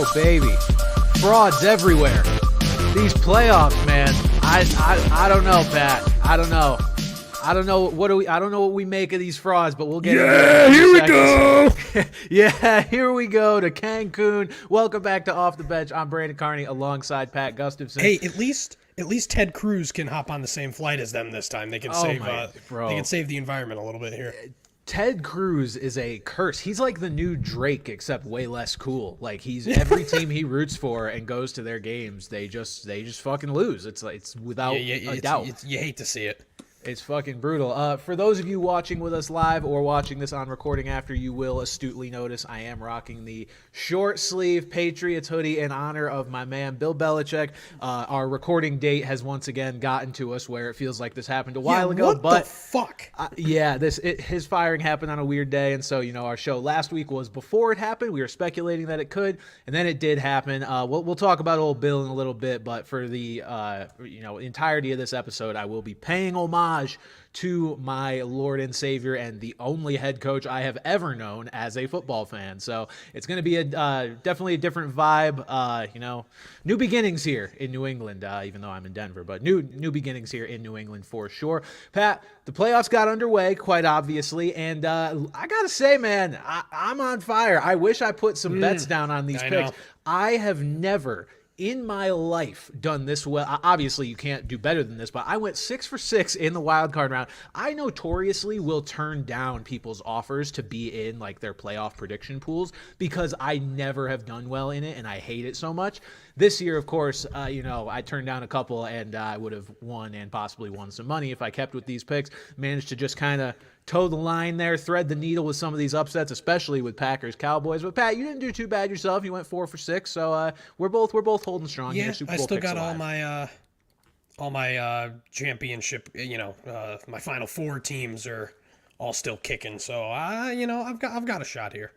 Oh, baby. Frauds everywhere. These playoffs, man. I don't know, Pat. I don't know. I don't know what we make of these frauds, but we'll get here we go. Yeah, here we go to Cancun. Welcome back to Off the Bench. I'm Brandon Carney alongside Pat Gustafson. Hey, at least Ted Cruz can hop on the same flight as them this time. They can save the environment a little bit here. Ted Cruz is a curse. He's like the new Drake, except way less cool. Like he's every team he roots for and goes to their games, they just fucking lose. It's without a doubt. You hate to see it. It's fucking brutal. For those of you watching with us live or watching this on recording after, you will astutely notice I am rocking the short sleeve Patriots hoodie in honor of my man Bill Belichick. Our recording date has once again gotten to us where it feels like this happened a while ago. What the fuck? His firing happened on a weird day, and so our show last week was before it happened. We were speculating that it could, and then it did happen. We'll talk about old Bill in a little bit, but for the entirety of this episode, I will be paying homage to my Lord and Savior and the only head coach I have ever known as a football fan. So it's going to be definitely a different vibe. New beginnings here in New England, even though I'm in Denver, but new beginnings here in New England for sure. Pat, the playoffs got underway, quite obviously, and I got to say, man, I'm on fire. I wish I put some bets down on these picks. Know. I have never in my life done this well. Obviously, you can't do better than this, but I went 6 for 6 in the wild card round. I notoriously will turn down people's offers to be in like their playoff prediction pools because I never have done well in it and I hate it so much. This year, of course, I turned down a couple and I would have won and possibly won some money if I kept with these picks. Managed to just kind of toe the line there, thread the needle with some of these upsets, especially with Packers Cowboys. But Pat, you didn't do too bad yourself. You went 4 for 6, so we're both holding strong here. Super I Bowl still picks got alive. all my championship. My Final Four teams are all still kicking. So I've got a shot here.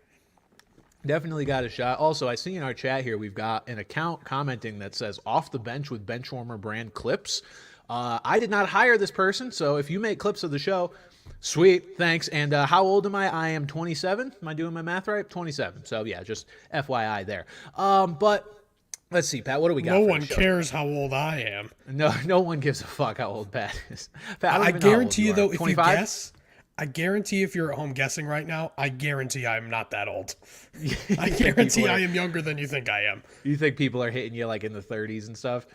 Definitely got a shot. Also, I see in our chat here we've got an account commenting that says "Off the Bench with Benchwarmer brand clips." I did not hire this person, so if you make clips of the show, sweet, thanks. And how old am I? I am 27. Am I doing my math right? 27. So yeah, just FYI there. But let's see, Pat. What do we got? No one cares how old I am. No one gives a fuck how old Pat is. Pat, I guarantee you though, if 25? you guess. I guarantee if you're at home guessing right now, I guarantee I'm not that old. I guarantee I am younger than you think I am. You think people are hitting you like in the 30s and stuff?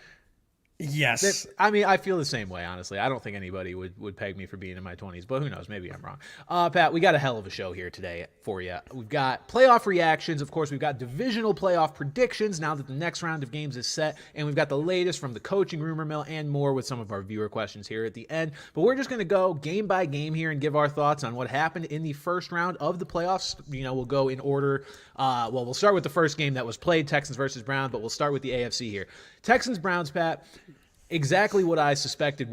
Yes. I feel the same way, honestly. I don't think anybody would peg me for being in my 20s, but who knows? Maybe I'm wrong. Pat, we got a hell of a show here today for you. We've got playoff reactions. Of course, we've got divisional playoff predictions now that the next round of games is set, and we've got the latest from the coaching rumor mill and more with some of our viewer questions here at the end. But we're just going to go game by game here and give our thoughts on what happened in the first round of the playoffs. We'll go in order. We'll start with the first game that was played, Texans versus Browns, but we'll start with the AFC here. Texans-Browns, Pat. Exactly what I suspected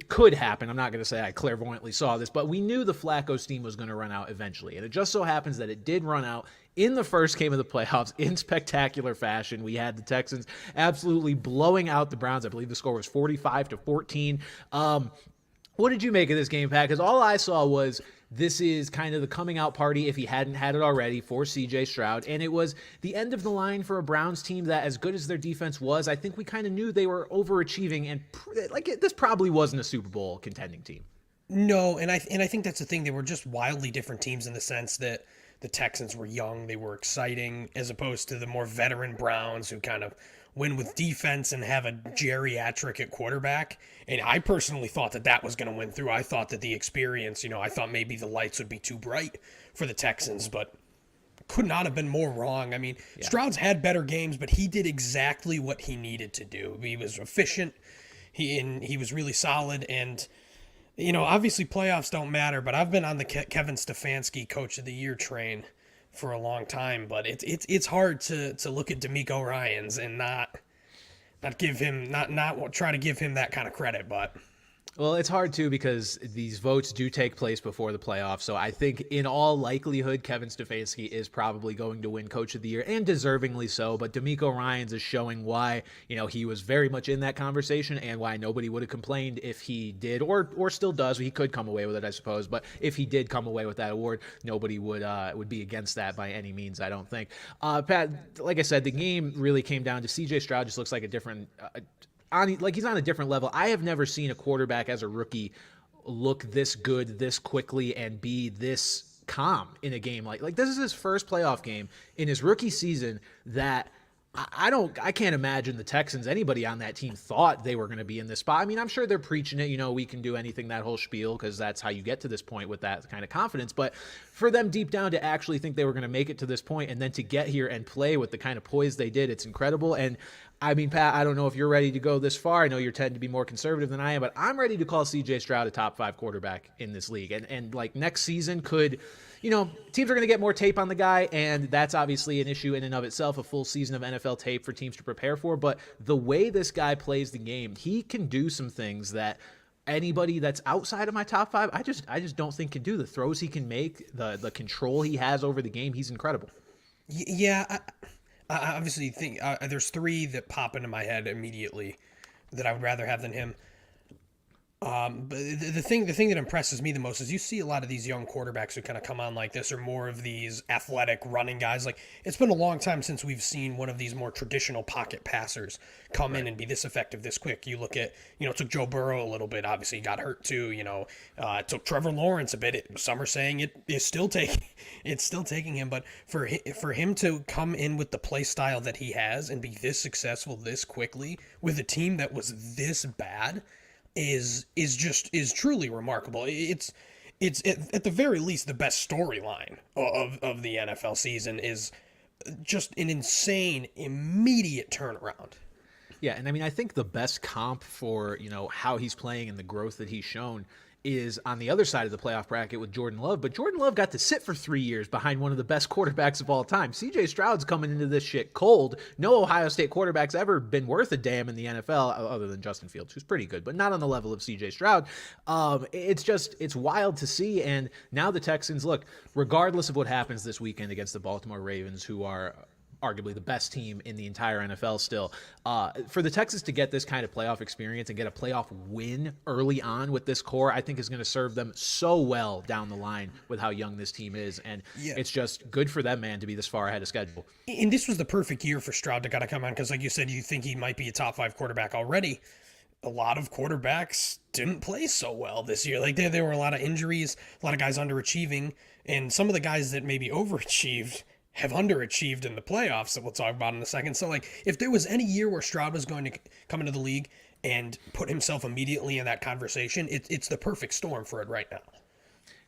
could happen. I'm not going to say I clairvoyantly saw this, but we knew the Flacco steam was going to run out eventually. And it just so happens that it did run out in the first game of the playoffs in spectacular fashion. We had the Texans absolutely blowing out the Browns. I believe the score was 45-14. What did you make of this game, Pat? Because all I saw was this is kind of the coming out party, if he hadn't had it already, for C.J. Stroud. And it was the end of the line for a Browns team that, as good as their defense was, I think we kind of knew they were overachieving. And this probably wasn't a Super Bowl contending team. No, and I think that's the thing. They were just wildly different teams in the sense that the Texans were young. They were exciting as opposed to the more veteran Browns who kind of win with defense and have a geriatric at quarterback. And I personally thought that was going to win through. I thought that the experience, I thought maybe the lights would be too bright for the Texans, but could not have been more wrong. I mean, yeah. Stroud's had better games, but he did exactly what he needed to do. He was efficient. He was really solid. And, obviously playoffs don't matter, but I've been on the Kevin Stefanski Coach of the Year train for a long time, but it's hard to look at DeMeco Ryans and not give him not try to give him that kind of credit. But Well, it's hard too because these votes do take place before the playoffs. So I think in all likelihood, Kevin Stefanski is probably going to win Coach of the Year, and deservingly so. But DeMeco Ryans is showing why, he was very much in that conversation and why nobody would have complained if he did, or still does. He could come away with it, I suppose. But if he did come away with that award, nobody would be against that by any means, I don't think. Pat, like I said, the game really came down to C.J. Stroud just looks like a different. He's on a different level. I have never seen a quarterback as a rookie look this good this quickly and be this calm in a game. Like this is his first playoff game in his rookie season that I can't imagine the Texans, anybody on that team thought they were going to be in this spot. I mean, I'm sure they're preaching it, we can do anything, that whole spiel, because that's how you get to this point with that kind of confidence. But for them deep down to actually think they were going to make it to this point and then to get here and play with the kind of poise they did, it's incredible. And I mean, Pat, I don't know if you're ready to go this far. I know you're tend to be more conservative than I am, but I'm ready to call C.J. Stroud a top 5 quarterback in this league. And like next season could, teams are going to get more tape on the guy, and that's obviously an issue in and of itself, a full season of NFL tape for teams to prepare for. But the way this guy plays the game, he can do some things that anybody that's outside of my top 5, I just don't think can do. The throws he can make, the control he has over the game, he's incredible. Yeah, I obviously think there's 3 that pop into my head immediately that I would rather have than him. But the thing that impresses me the most is you see a lot of these young quarterbacks who kind of come on like this are more of these athletic running guys. Like it's been a long time since we've seen one of these more traditional pocket passers come in and be this effective this quick. You look at, it took Joe Burrow a little bit. Obviously he got hurt too. It took Trevor Lawrence a bit. Some are saying it's still taking him. But for him to come in with the play style that he has and be this successful this quickly with a team that was this bad is truly remarkable. It's at the very least the best storyline of the NFL season is just an insane immediate turnaround. Yeah, and I mean I think the best comp for, how he's playing and the growth that he's shown is on the other side of the playoff bracket with Jordan Love, but Jordan Love got to sit for 3 years behind one of the best quarterbacks of all time. CJ Stroud's coming into this shit cold. No Ohio State quarterback's ever been worth a damn in the NFL other than Justin Fields, who's pretty good, but not on the level of CJ Stroud. It's wild to see, and now the Texans, look, regardless of what happens this weekend against the Baltimore Ravens, who are arguably the best team in the entire NFL still. For the Texans to get this kind of playoff experience and get a playoff win early on with this core, I think is going to serve them so well down the line with how young this team is. And It's just good for them, man, to be this far ahead of schedule. And this was the perfect year for Stroud to kind of come on because, like you said, you think he might be a top 5 quarterback already. A lot of quarterbacks didn't play so well this year. Like there were a lot of injuries, a lot of guys underachieving, and some of the guys that maybe overachieved have underachieved in the playoffs that we'll talk about in a second. So, like, if there was any year where Stroud was going to come into the league and put himself immediately in that conversation, it's the perfect storm for it right now.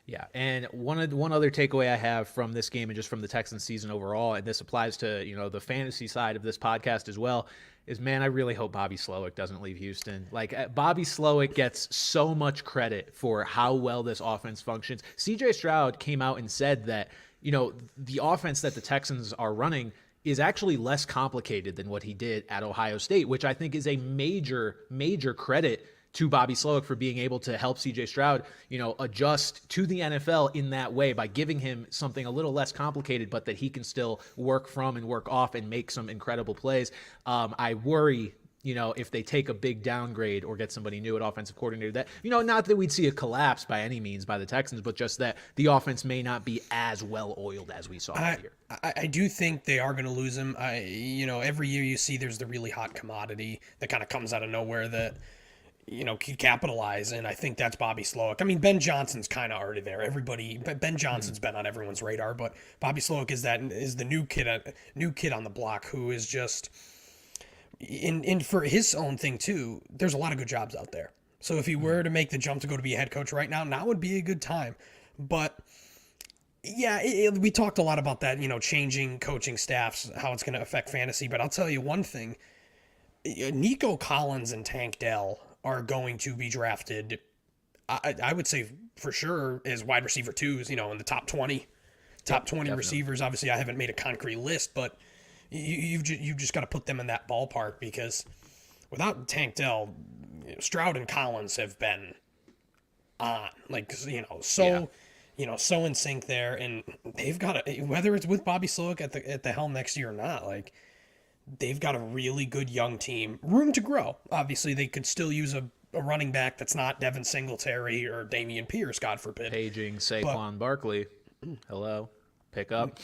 Yeah, and one other takeaway I have from this game and just from the Texans season overall, and this applies to, the fantasy side of this podcast as well, is, man, I really hope Bobby Slowick doesn't leave Houston. Like, Bobby Slowick gets so much credit for how well this offense functions. C.J. Stroud came out and said that, the offense that the Texans are running is actually less complicated than what he did at Ohio State, which I think is a major, major credit to Bobby Slowick for being able to help C.J. Stroud, adjust to the NFL in that way by giving him something a little less complicated, but that he can still work from and work off and make some incredible plays. I worry, if they take a big downgrade or get somebody new at offensive coordinator, that, not that we'd see a collapse by any means by the Texans, but just that the offense may not be as well oiled as we saw this year. I do think they are going to lose him. Every year you see there's the really hot commodity that kind of comes out of nowhere that, can capitalize, and I think that's Bobby Slowick. I mean, Ben Johnson's kind of already there. Ben Johnson's been on everyone's radar, but Bobby Slowick is the new kid on the block who is just. And for his own thing too, there's a lot of good jobs out there. So if he were to make the jump to go to be a head coach right now would be a good time. But yeah, we talked a lot about that, changing coaching staffs, how it's going to affect fantasy. But I'll tell you one thing, Nico Collins and Tank Dell are going to be drafted, I would say for sure, as wide receiver 2s, in the top 20 receivers. Obviously, I haven't made a concrete list, but you've just got to put them in that ballpark because without Tank Dell, Stroud and Collins have been on, like, so in sync there, and they've got whether it's with Bobby Slowick at the helm next year or not, like, they've got a really good young team, room to grow. Obviously, they could still use a running back that's not Devin Singletary or Damian Pierce, God forbid. Paging Saquon Barkley. Hello. Pick up.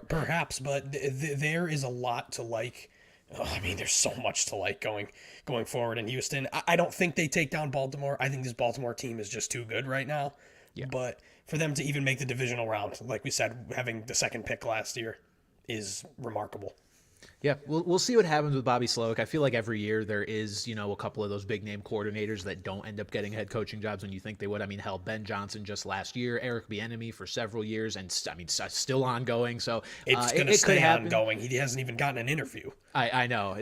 Perhaps, but there is a lot to like. I mean, there's so much to like going forward in Houston. I don't think they take down Baltimore. I think this Baltimore team is just too good right now. Yeah. But for them to even make the divisional round, like we said, having the second pick last year is remarkable. Yeah, we'll see what happens with Bobby Slowick. I feel like every year there is, a couple of those big name coordinators that don't end up getting head coaching jobs when you think they would. I mean, hell, Ben Johnson just last year, Eric Bieniemy for several years, and still ongoing. So it's going to stay ongoing. He hasn't even gotten an interview. I know.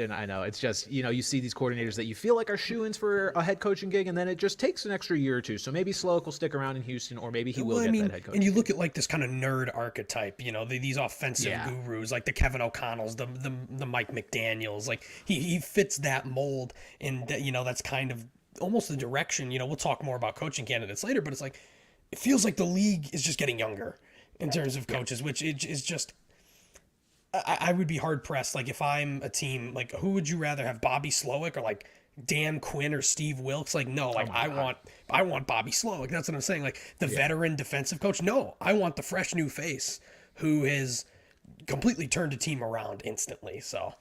It's just, you see these coordinators that you feel like are shoo-ins for a head coaching gig, and then it just takes an extra year or two. So maybe Slowick will stick around in Houston, or maybe he will get that head coach. And you look at like this kind of nerd archetype, these offensive gurus, like the Kevin O'Connells, the Mike McDaniels, like he fits that mold, and that's kind of almost the direction. We'll talk more about coaching candidates later, but it's like it feels like the league is just getting younger in terms of coaches, which is just. I would be hard pressed. Like if I'm a team, like who would you rather have, Bobby Slowick or like Dan Quinn or Steve Wilkes? Like no, like I want Bobby Slowick. That's what I'm saying. Like the veteran defensive coach. No, I want the fresh new face who has completely turned a team around instantly. So.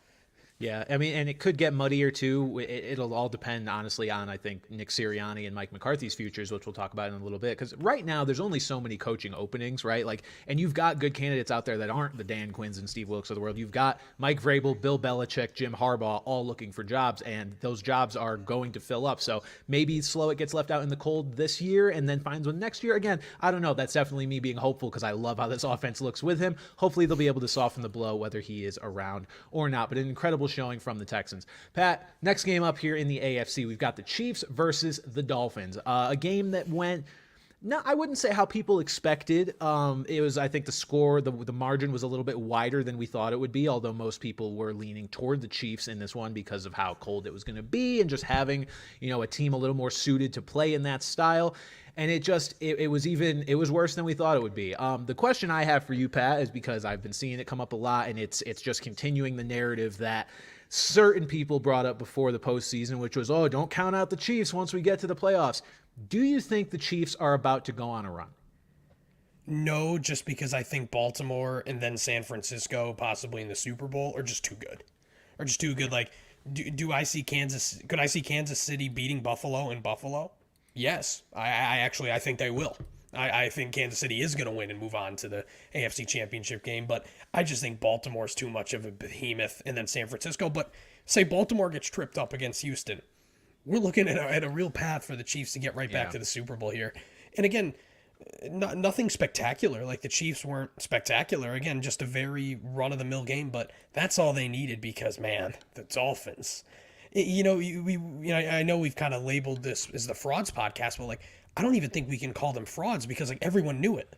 Yeah, I mean, and it could get muddier too. It'll all depend, honestly, on, I think, Nick Sirianni and Mike McCarthy's futures, which we'll talk about in a little bit. Because right now, there's only so many coaching openings, right? Like, and you've got good candidates out there that aren't the Dan Quinns and Steve Wilkes of the world. You've got Mike Vrabel, Bill Belichick, Jim Harbaugh, all looking for jobs, and those jobs are going to fill up. So maybe Slowick gets left out in the cold this year and then finds one next year. Again, I don't know. That's definitely me being hopeful because I love how this offense looks with him. Hopefully, they'll be able to soften the blow, whether he is around or not. But an incredible showing from the Texans. Pat, next game up here in the AFC, we've got the Chiefs versus the Dolphins. A game that went, no, I wouldn't say how people expected. It was, I think the score, the margin was a little bit wider than we thought it would be, although most people were leaning toward the Chiefs in this one because of how cold it was going to be and just having, a team a little more suited to play in that style. And it was worse than we thought it would be. The question I have for you, Pat, is because I've been seeing it come up a lot, and it's just continuing the narrative that certain people brought up before the postseason, which was, don't count out the Chiefs once we get to the playoffs. Do you think the Chiefs are about to go on a run? No, just because I think Baltimore and then San Francisco, possibly in the Super Bowl, are just too good. Like, do I see Kansas? Could I see Kansas City beating Buffalo in Buffalo? Yes, I think they will. I think Kansas City is going to win and move on to the AFC Championship game, but I just think Baltimore's too much of a behemoth, and then San Francisco. But say Baltimore gets tripped up against Houston, we're looking at a real path for the Chiefs to get right back to the Super Bowl here. And again, nothing spectacular. Like the Chiefs weren't spectacular. Again, just a very run-of-the-mill game, but that's all they needed because, man, the Dolphins. I know we've kind of labeled this as the frauds podcast, but like I don't even think we can call them frauds because like everyone knew it.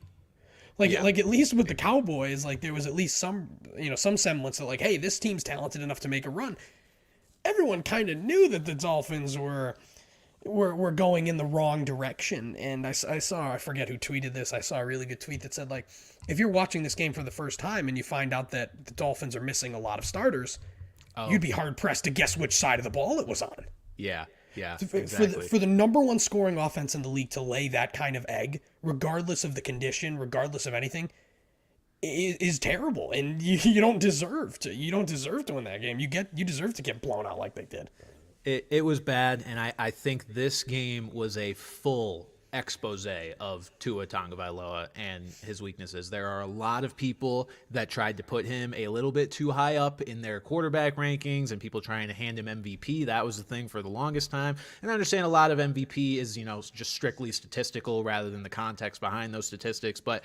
Like at least with the Cowboys, like there was at least some semblance of like, hey, this team's talented enough to make a run. Everyone kind of knew that the Dolphins were going in the wrong direction, and I forget who tweeted this. I saw a really good tweet that said like, if you're watching this game for the first time and you find out that the Dolphins are missing a lot of starters. You'd be hard-pressed to guess which side of the ball it was on. Yeah, exactly. For the number one scoring offense in the league to lay that kind of egg, regardless of the condition, regardless of anything, is terrible. And you don't deserve to. You don't deserve to win that game. You deserve to get blown out like they did. It was bad, and I think this game was a full expose of Tua Tagovailoa and his weaknesses. There are a lot of people that tried to put him a little bit too high up in their quarterback rankings and people trying to hand him MVP. That was the thing for the longest time. And I understand a lot of MVP is, just strictly statistical rather than the context behind those statistics. But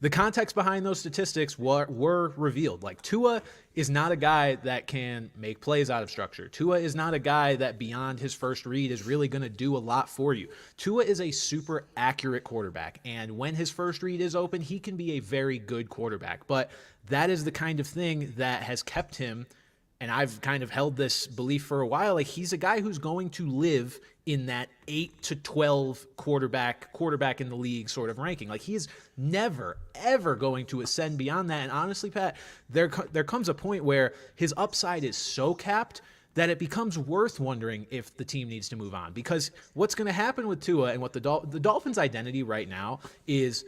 the context behind those statistics were revealed. Like Tua is not a guy that can make plays out of structure. Tua is not a guy that beyond his first read is really going to do a lot for you. Tua is a super accurate quarterback, and when his first read is open, he can be a very good quarterback. But that is the kind of thing that has kept him and I've kind of held this belief for a while, like he's a guy who's going to live in that 8 to 12 quarterback in the league sort of ranking. Like he is never, ever going to ascend beyond that. And honestly, Pat, there comes a point where his upside is so capped that it becomes worth wondering if the team needs to move on. Because what's going to happen with Tua and what the Dolphins' identity right now is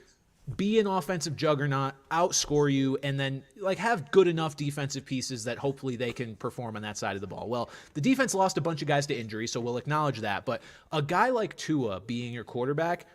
be an offensive juggernaut, outscore you, and then like have good enough defensive pieces that hopefully they can perform on that side of the ball. Well, the defense lost a bunch of guys to injury, so we'll acknowledge that. But a guy like Tua being your quarterback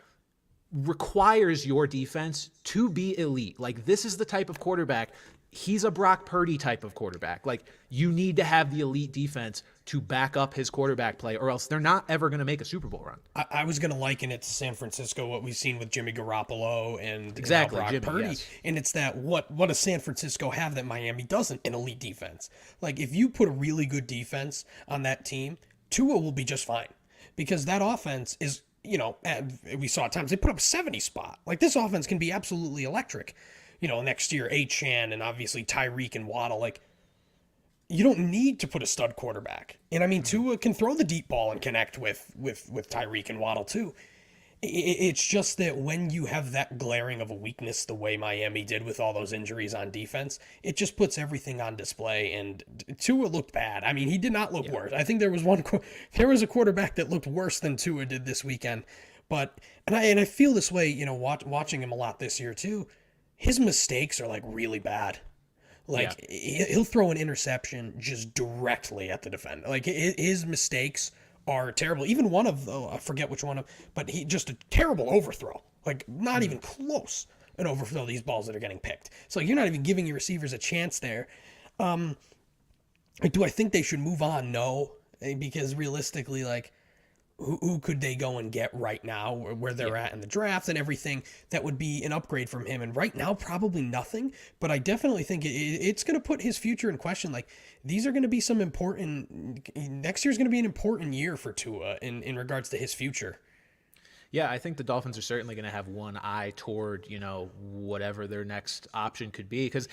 requires your defense to be elite. Like this is the type of quarterback. He's a Brock Purdy type of quarterback. Like you need to have the elite defense to back up his quarterback play, or else they're not ever going to make a Super Bowl run. I was going to liken it to San Francisco, what we've seen with Jimmy Garoppolo and exactly Brock Jimmy, Purdy. Yes. And it's that what does San Francisco have that Miami doesn't? An elite defense. Like if you put a really good defense on that team, Tua will be just fine because that offense is, we saw at times they put up 70 spot. Like this offense can be absolutely electric. Next year, Achane and obviously Tyreek and Waddle, like, you don't need to put a stud quarterback. And I mean, Tua can throw the deep ball and connect with Tyreek and Waddle too. It's just that when you have that glaring of a weakness the way Miami did with all those injuries on defense, it just puts everything on display. And Tua looked bad. I mean, he did not look worse. I think there was a quarterback that looked worse than Tua did this weekend. But I feel this way, watching him a lot this year too. His mistakes are like really bad. Like he'll throw an interception just directly at the defender. Like his mistakes are terrible. Even one of I forget which one of, but he just a terrible overthrow. Like not even close an overthrow. These balls that are getting picked. So you're not even giving your receivers a chance there. Do I think they should move on? No, because realistically, like. Who could they go and get right now where they're at in the draft and everything that would be an upgrade from him? And right now, probably nothing. But I definitely think it's going to put his future in question. Like these are going to be some important. Next year's going to be an important year for Tua in regards to his future. Yeah, I think the Dolphins are certainly going to have one eye toward, whatever their next option could be. Because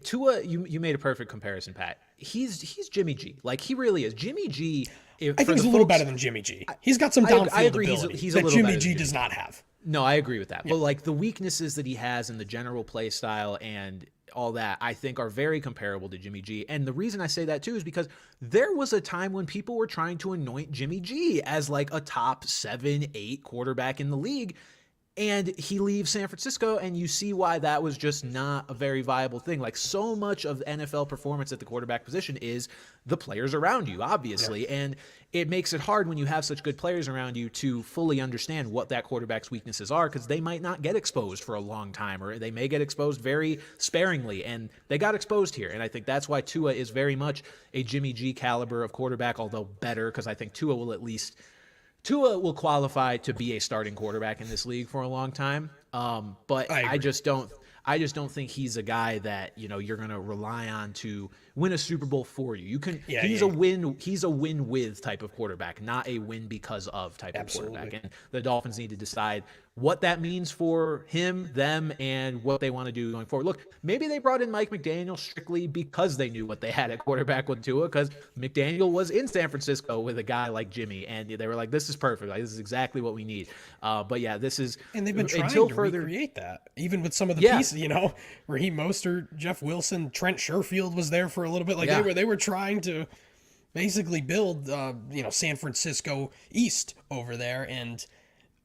Tua, you made a perfect comparison, Pat. He's Jimmy G. Like he really is. Jimmy G. I think he's a little better than Jimmy G. He's got some downfield ability he's that Jimmy G does not have. No, I agree with that. Yeah. But like the weaknesses that he has in the general play style and all that, I think are very comparable to Jimmy G. And the reason I say that too is because there was a time when people were trying to anoint Jimmy G as like a top 7-8 quarterback in the league. And he leaves San Francisco, and you see why that was just not a very viable thing. Like so much of NFL performance at the quarterback position is the players around you, obviously. Yeah. And it makes it hard when you have such good players around you to fully understand what that quarterback's weaknesses are, because they might not get exposed for a long time, or they may get exposed very sparingly. And they got exposed here. And I think that's why Tua is very much a Jimmy G caliber of quarterback, although better, because I think Tua will qualify to be a starting quarterback in this league for a long time. But I just don't think he's a guy that, you're going to rely on to win a Super Bowl for you. He's a win with type of quarterback, not a win because of type of quarterback. And the Dolphins need to decide what that means for him, them, and what they want to do going forward. Look, maybe they brought in Mike McDaniel strictly because they knew what they had at quarterback with Tua, because McDaniel was in San Francisco with a guy like Jimmy, and they were like, this is perfect. Like, this is exactly what we need. But yeah, this is... And they've been trying to recreate that, even with some of the pieces, Raheem Mostert, Jeff Wilson, Trent Sherfield was there for a little bit. Like they were trying to basically build, San Francisco East over there, and...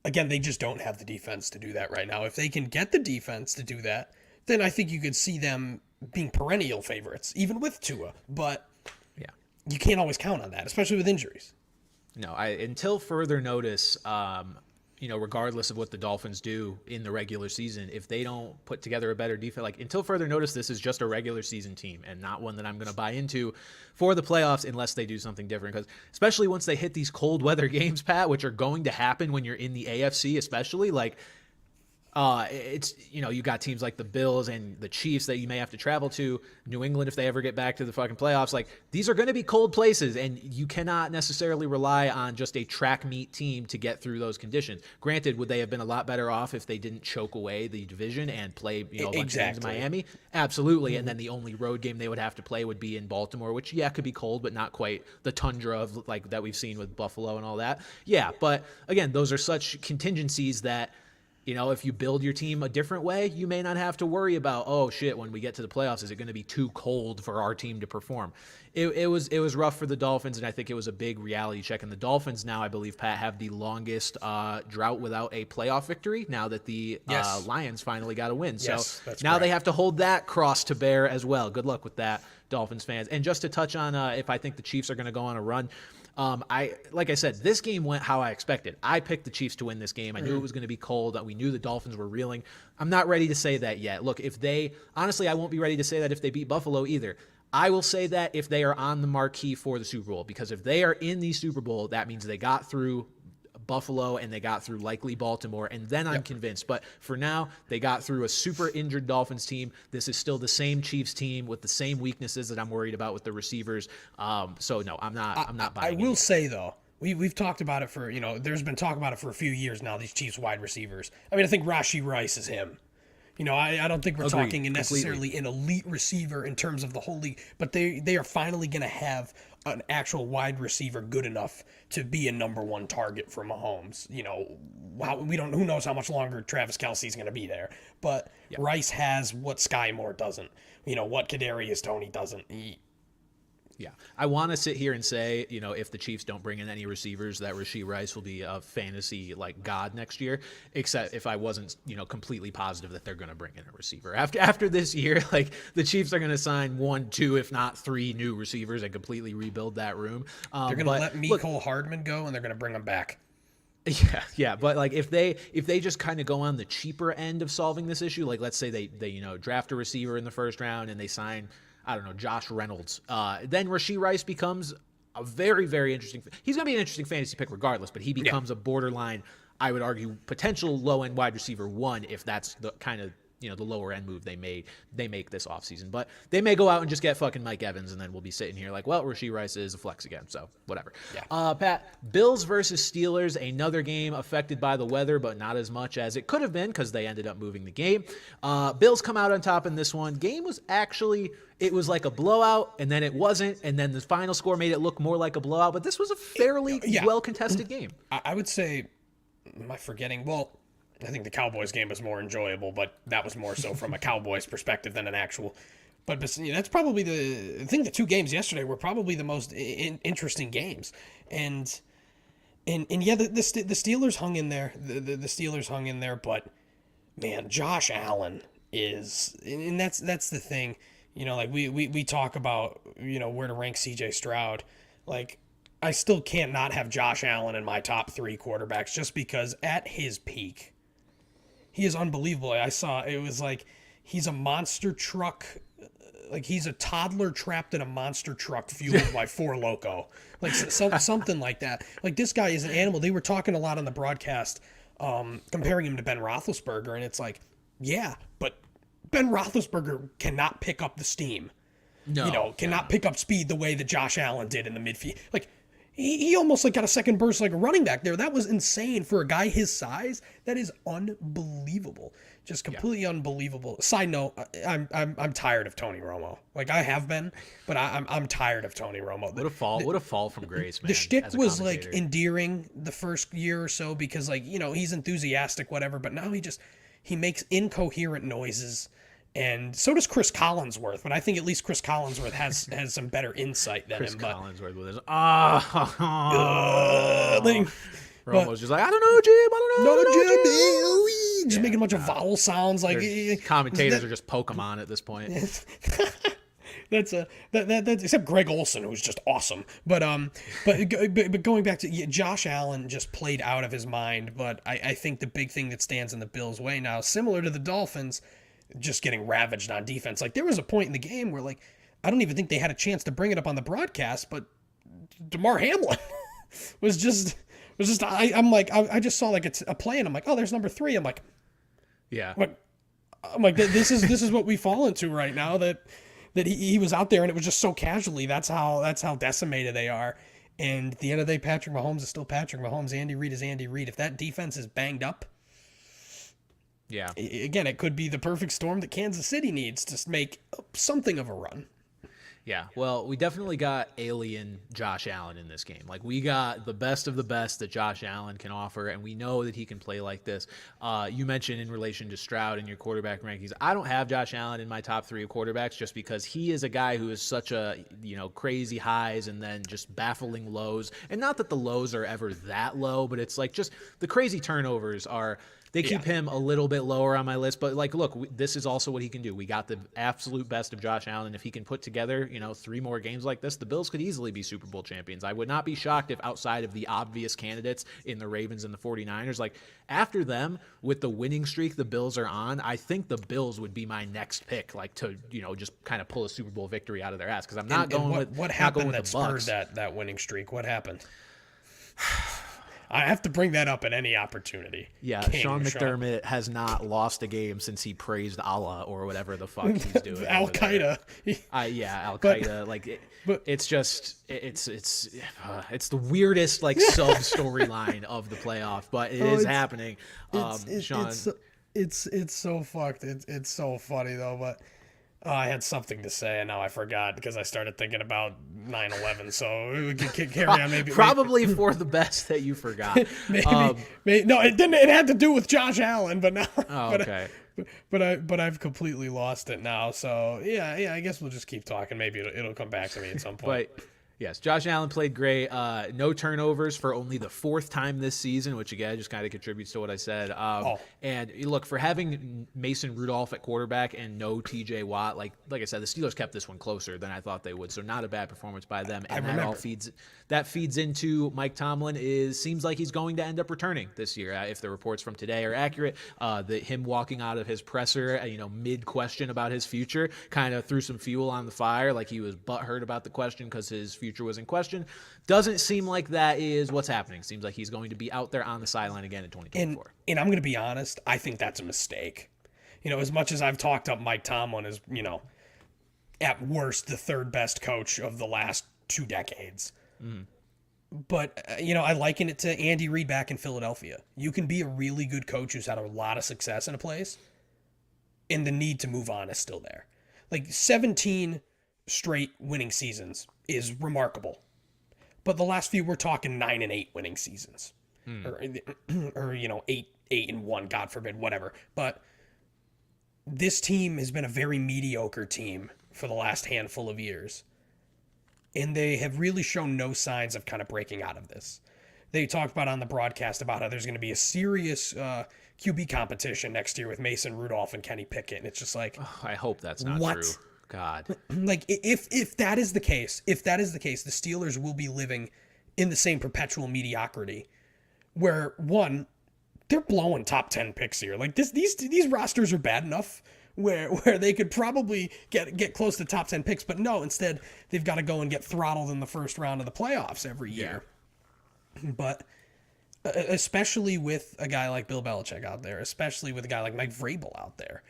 Again, they just don't have the defense to do that right now. If they can get the defense to do that, then I think you could see them being perennial favorites, even with Tua. But you can't always count on that, especially with injuries. No, until further notice, regardless of what the Dolphins do in the regular season, if they don't put together a better defense, like until further notice, this is just a regular season team and not one that I'm going to buy into for the playoffs unless they do something different. Because especially once they hit these cold weather games, Pat, which are going to happen when you're in the AFC, especially, like It's, you got teams like the Bills and the Chiefs that you may have to travel to, New England if they ever get back to the fucking playoffs. Like, these are going to be cold places, and you cannot necessarily rely on just a track meet team to get through those conditions. Granted, would they have been a lot better off if they didn't choke away the division and play, a bunch of games in Miami? Absolutely. And then the only road game they would have to play would be in Baltimore, which, could be cold, but not quite the tundra of like that we've seen with Buffalo and all that. Yeah, but again, those are such contingencies that, if you build your team a different way, you may not have to worry about, oh shit, when we get to the playoffs, is it going to be too cold for our team to perform? It was rough for the Dolphins, and I think it was a big reality check. And the Dolphins now, I believe, Pat, have the longest drought without a playoff victory now that the Lions finally got a win. Yes, so now they have to hold that cross to bear as well. Good luck with that, Dolphins fans. And just to touch on if I think the Chiefs are going to go on a run, like I said, this game went how I expected. I picked the Chiefs to win this game. I knew it was going to be cold. We knew the Dolphins were reeling. I'm not ready to say that yet. Look, honestly, I won't be ready to say that if they beat Buffalo either. I will say that if they are on the marquee for the Super Bowl, because if they are in the Super Bowl, that means they got through Buffalo and they got through likely Baltimore, and then I'm convinced. But for now, they got through a super injured Dolphins team. This is still the same Chiefs team with the same weaknesses that I'm worried about with the receivers. So no, I'm not buying I will say though, we've talked about it for, there's been talk about it for a few years now, these Chiefs wide receivers. I mean, I think Rashee Rice is him. I don't think we're talking necessarily an elite receiver in terms of the whole league, but they are finally going to have an actual wide receiver good enough to be a number one target for Mahomes. Who knows how much longer Travis Kelce is going to be there, but Rice has what Sky Moore doesn't. What Kadarius Toney doesn't. Yeah, I want to sit here and say, if the Chiefs don't bring in any receivers, that Rashee Rice will be a fantasy god next year. Except if I wasn't, completely positive that they're going to bring in a receiver after this year. Like, the Chiefs are going to sign 1, 2, if not 3 new receivers and completely rebuild that room. They're going to let Mecole Hardman go, and they're going to bring him back. Yeah, but like if they just kind of go on the cheaper end of solving this issue, like let's say they draft a receiver in the first round and they sign, I don't know, Josh Reynolds, then Rashee Rice becomes a very, very interesting. He's going to be an interesting fantasy pick regardless, but he becomes a borderline, I would argue, potential low-end wide receiver 1 if that's the kind of, the lower end move they make this offseason. But they may go out and just get fucking Mike Evans, and then we'll be sitting here like, well, Rashee Rice is a flex again, so whatever. Yeah. Pat, Bills versus Steelers, another game affected by the weather, but not as much as it could have been because they ended up moving the game. Bills come out on top in this one. Game was actually, it was like a blowout, and then it wasn't, and then the final score made it look more like a blowout, but this was a fairly well-contested game. I would say, am I forgetting? Well, I think the Cowboys game was more enjoyable, but that was more so from a Cowboys perspective than an actual. But that's probably I think the 2 games yesterday were probably the most interesting games, and the Steelers hung in there. The Steelers hung in there, but man, Josh Allen is, and that's the thing. Like we talk about where to rank C.J. Stroud, like. I still can't not have Josh Allen in my top 3 quarterbacks just because at his peak, he is unbelievable. I saw it was like he's a monster truck, like he's a toddler trapped in a monster truck fueled by Four Loko, like something like that. Like, this guy is an animal. They were talking a lot on the broadcast, comparing him to Ben Roethlisberger, and it's like, yeah, but Ben Roethlisberger cannot pick up the steam. Cannot pick up speed the way that Josh Allen did in the midfield. Like, he almost got a second burst like a running back there. That was insane for a guy his size. That is unbelievable. Just completely unbelievable. Side note, I'm tired of Tony Romo. Like, I have been, but I'm tired of Tony Romo. What a fall from grace, man. The shtick was like endearing the first year or so because, like, he's enthusiastic, whatever, but now he makes incoherent noises. And so does Chris Collinsworth, but I think at least Chris Collinsworth has some better insight than Chris him. Collinsworth with his Romo's just like, I don't know, Jim. I don't know. Just making a bunch of vowel sounds. Like, commentators are just Pokemon at this point. That's except Greg Olson, who's just awesome. But going back to Josh Allen, just played out of his mind. But I think the big thing that stands in the Bills' way now, similar to the Dolphins, just getting ravaged on defense. Like, there was a point in the game where, like, I don't even think they had a chance to bring it up on the broadcast, but DeMar Hamlin I'm like, I just saw like it's a play and I'm like, oh, there's number 3. I'm like, Yeah. I'm like, this is what we fall into right now, that he was out there and it was just so casually. That's how decimated they are. And at the end of the day, Patrick Mahomes is still Patrick Mahomes. Andy Reid is Andy Reid. If that defense is banged up, yeah, again, it could be the perfect storm that Kansas City needs to make something of a run. Yeah, well, we definitely got alien Josh Allen in this game. Like, we got the best of the best that Josh Allen can offer, and we know that he can play like this. You mentioned in relation to Stroud in your quarterback rankings, I don't have Josh Allen in my top 3 of quarterbacks just because he is a guy who is such a, crazy highs and then just baffling lows. And not that the lows are ever that low, but it's like just the crazy turnovers are... They keep him a little bit lower on my list, but like, look, this is also what he can do. We got the absolute best of Josh Allen. If he can put together, 3 more games like this, the Bills could easily be Super Bowl champions. I would not be shocked if outside of the obvious candidates in the Ravens and the 49ers, like after them with the winning streak the Bills are on, I think the Bills would be my next pick, like to, just kind of pull a Super Bowl victory out of their ass. Cause I'm not going with what happened that the Bucs. spurred that winning streak. What happened? I have to bring that up at any opportunity. Yeah, Sean McDermott has not lost a game since he praised Allah or whatever the fuck he's doing. Al Qaeda. Al Qaeda. It's just it's the weirdest like sub storyline of the playoff, but it is happening. Sean, it's so fucked. It's so funny though, but. I had something to say, and now I forgot because I started thinking about 9/11. So we can carry on. Maybe for the best that you forgot. maybe no, it didn't. It had to do with Josh Allen, but now. Oh, okay. But I've completely lost it now. So yeah. I guess we'll just keep talking. Maybe it'll come back to me at some point. But yes, Josh Allen played great. No turnovers for only the 4th time this season, which again just kind of contributes to what I said. And look, for having Mason Rudolph at quarterback and no TJ Watt, like I said, the Steelers kept this one closer than I thought they would. So not a bad performance by them. And that feeds into Mike Tomlin. Seems like he's going to end up returning this year if the reports from today are accurate. Him walking out of his presser, mid question about his future, kind of threw some fuel on the fire. Like he was butthurt about the question because his future was in question. Doesn't seem like that is what's happening. Seems like he's going to be out there on the sideline again in 2024. And I'm going to be honest, I think that's a mistake. As much as I've talked up Mike Tomlin as, at worst the 3rd best coach of the last 2 decades. Mm. But, I liken it to Andy Reid back in Philadelphia. You can be a really good coach who's had a lot of success in a place, and the need to move on is still there. Like 17 straight winning seasons is remarkable, but the last few we're talking 9-8 winning seasons, or 8-1, God forbid, whatever. But this team has been a very mediocre team for the last handful of years, and they have really shown no signs of kind of breaking out of this. They talked about on the broadcast about how there's going to be a serious QB competition next year with Mason Rudolph and Kenny Pickett, and it's just like, I hope that's not true. God. Like if that is the case, the Steelers will be living in the same perpetual mediocrity where one, they're blowing top 10 picks here. Like these rosters are bad enough where they could probably get close to top 10 picks, but no, instead they've got to go and get throttled in the first round of the playoffs every year. But especially with a guy like Bill Belichick out there, especially with a guy like Mike Vrabel out there.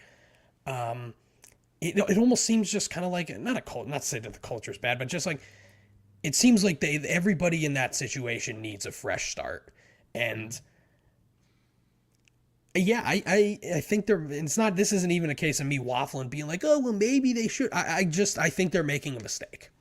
It almost seems just kind of like not to say that the culture is bad, but just like it seems like everybody in that situation needs a fresh start. And yeah, I think this isn't even a case of me waffling, being like, oh well, maybe they should. I think they're making a mistake.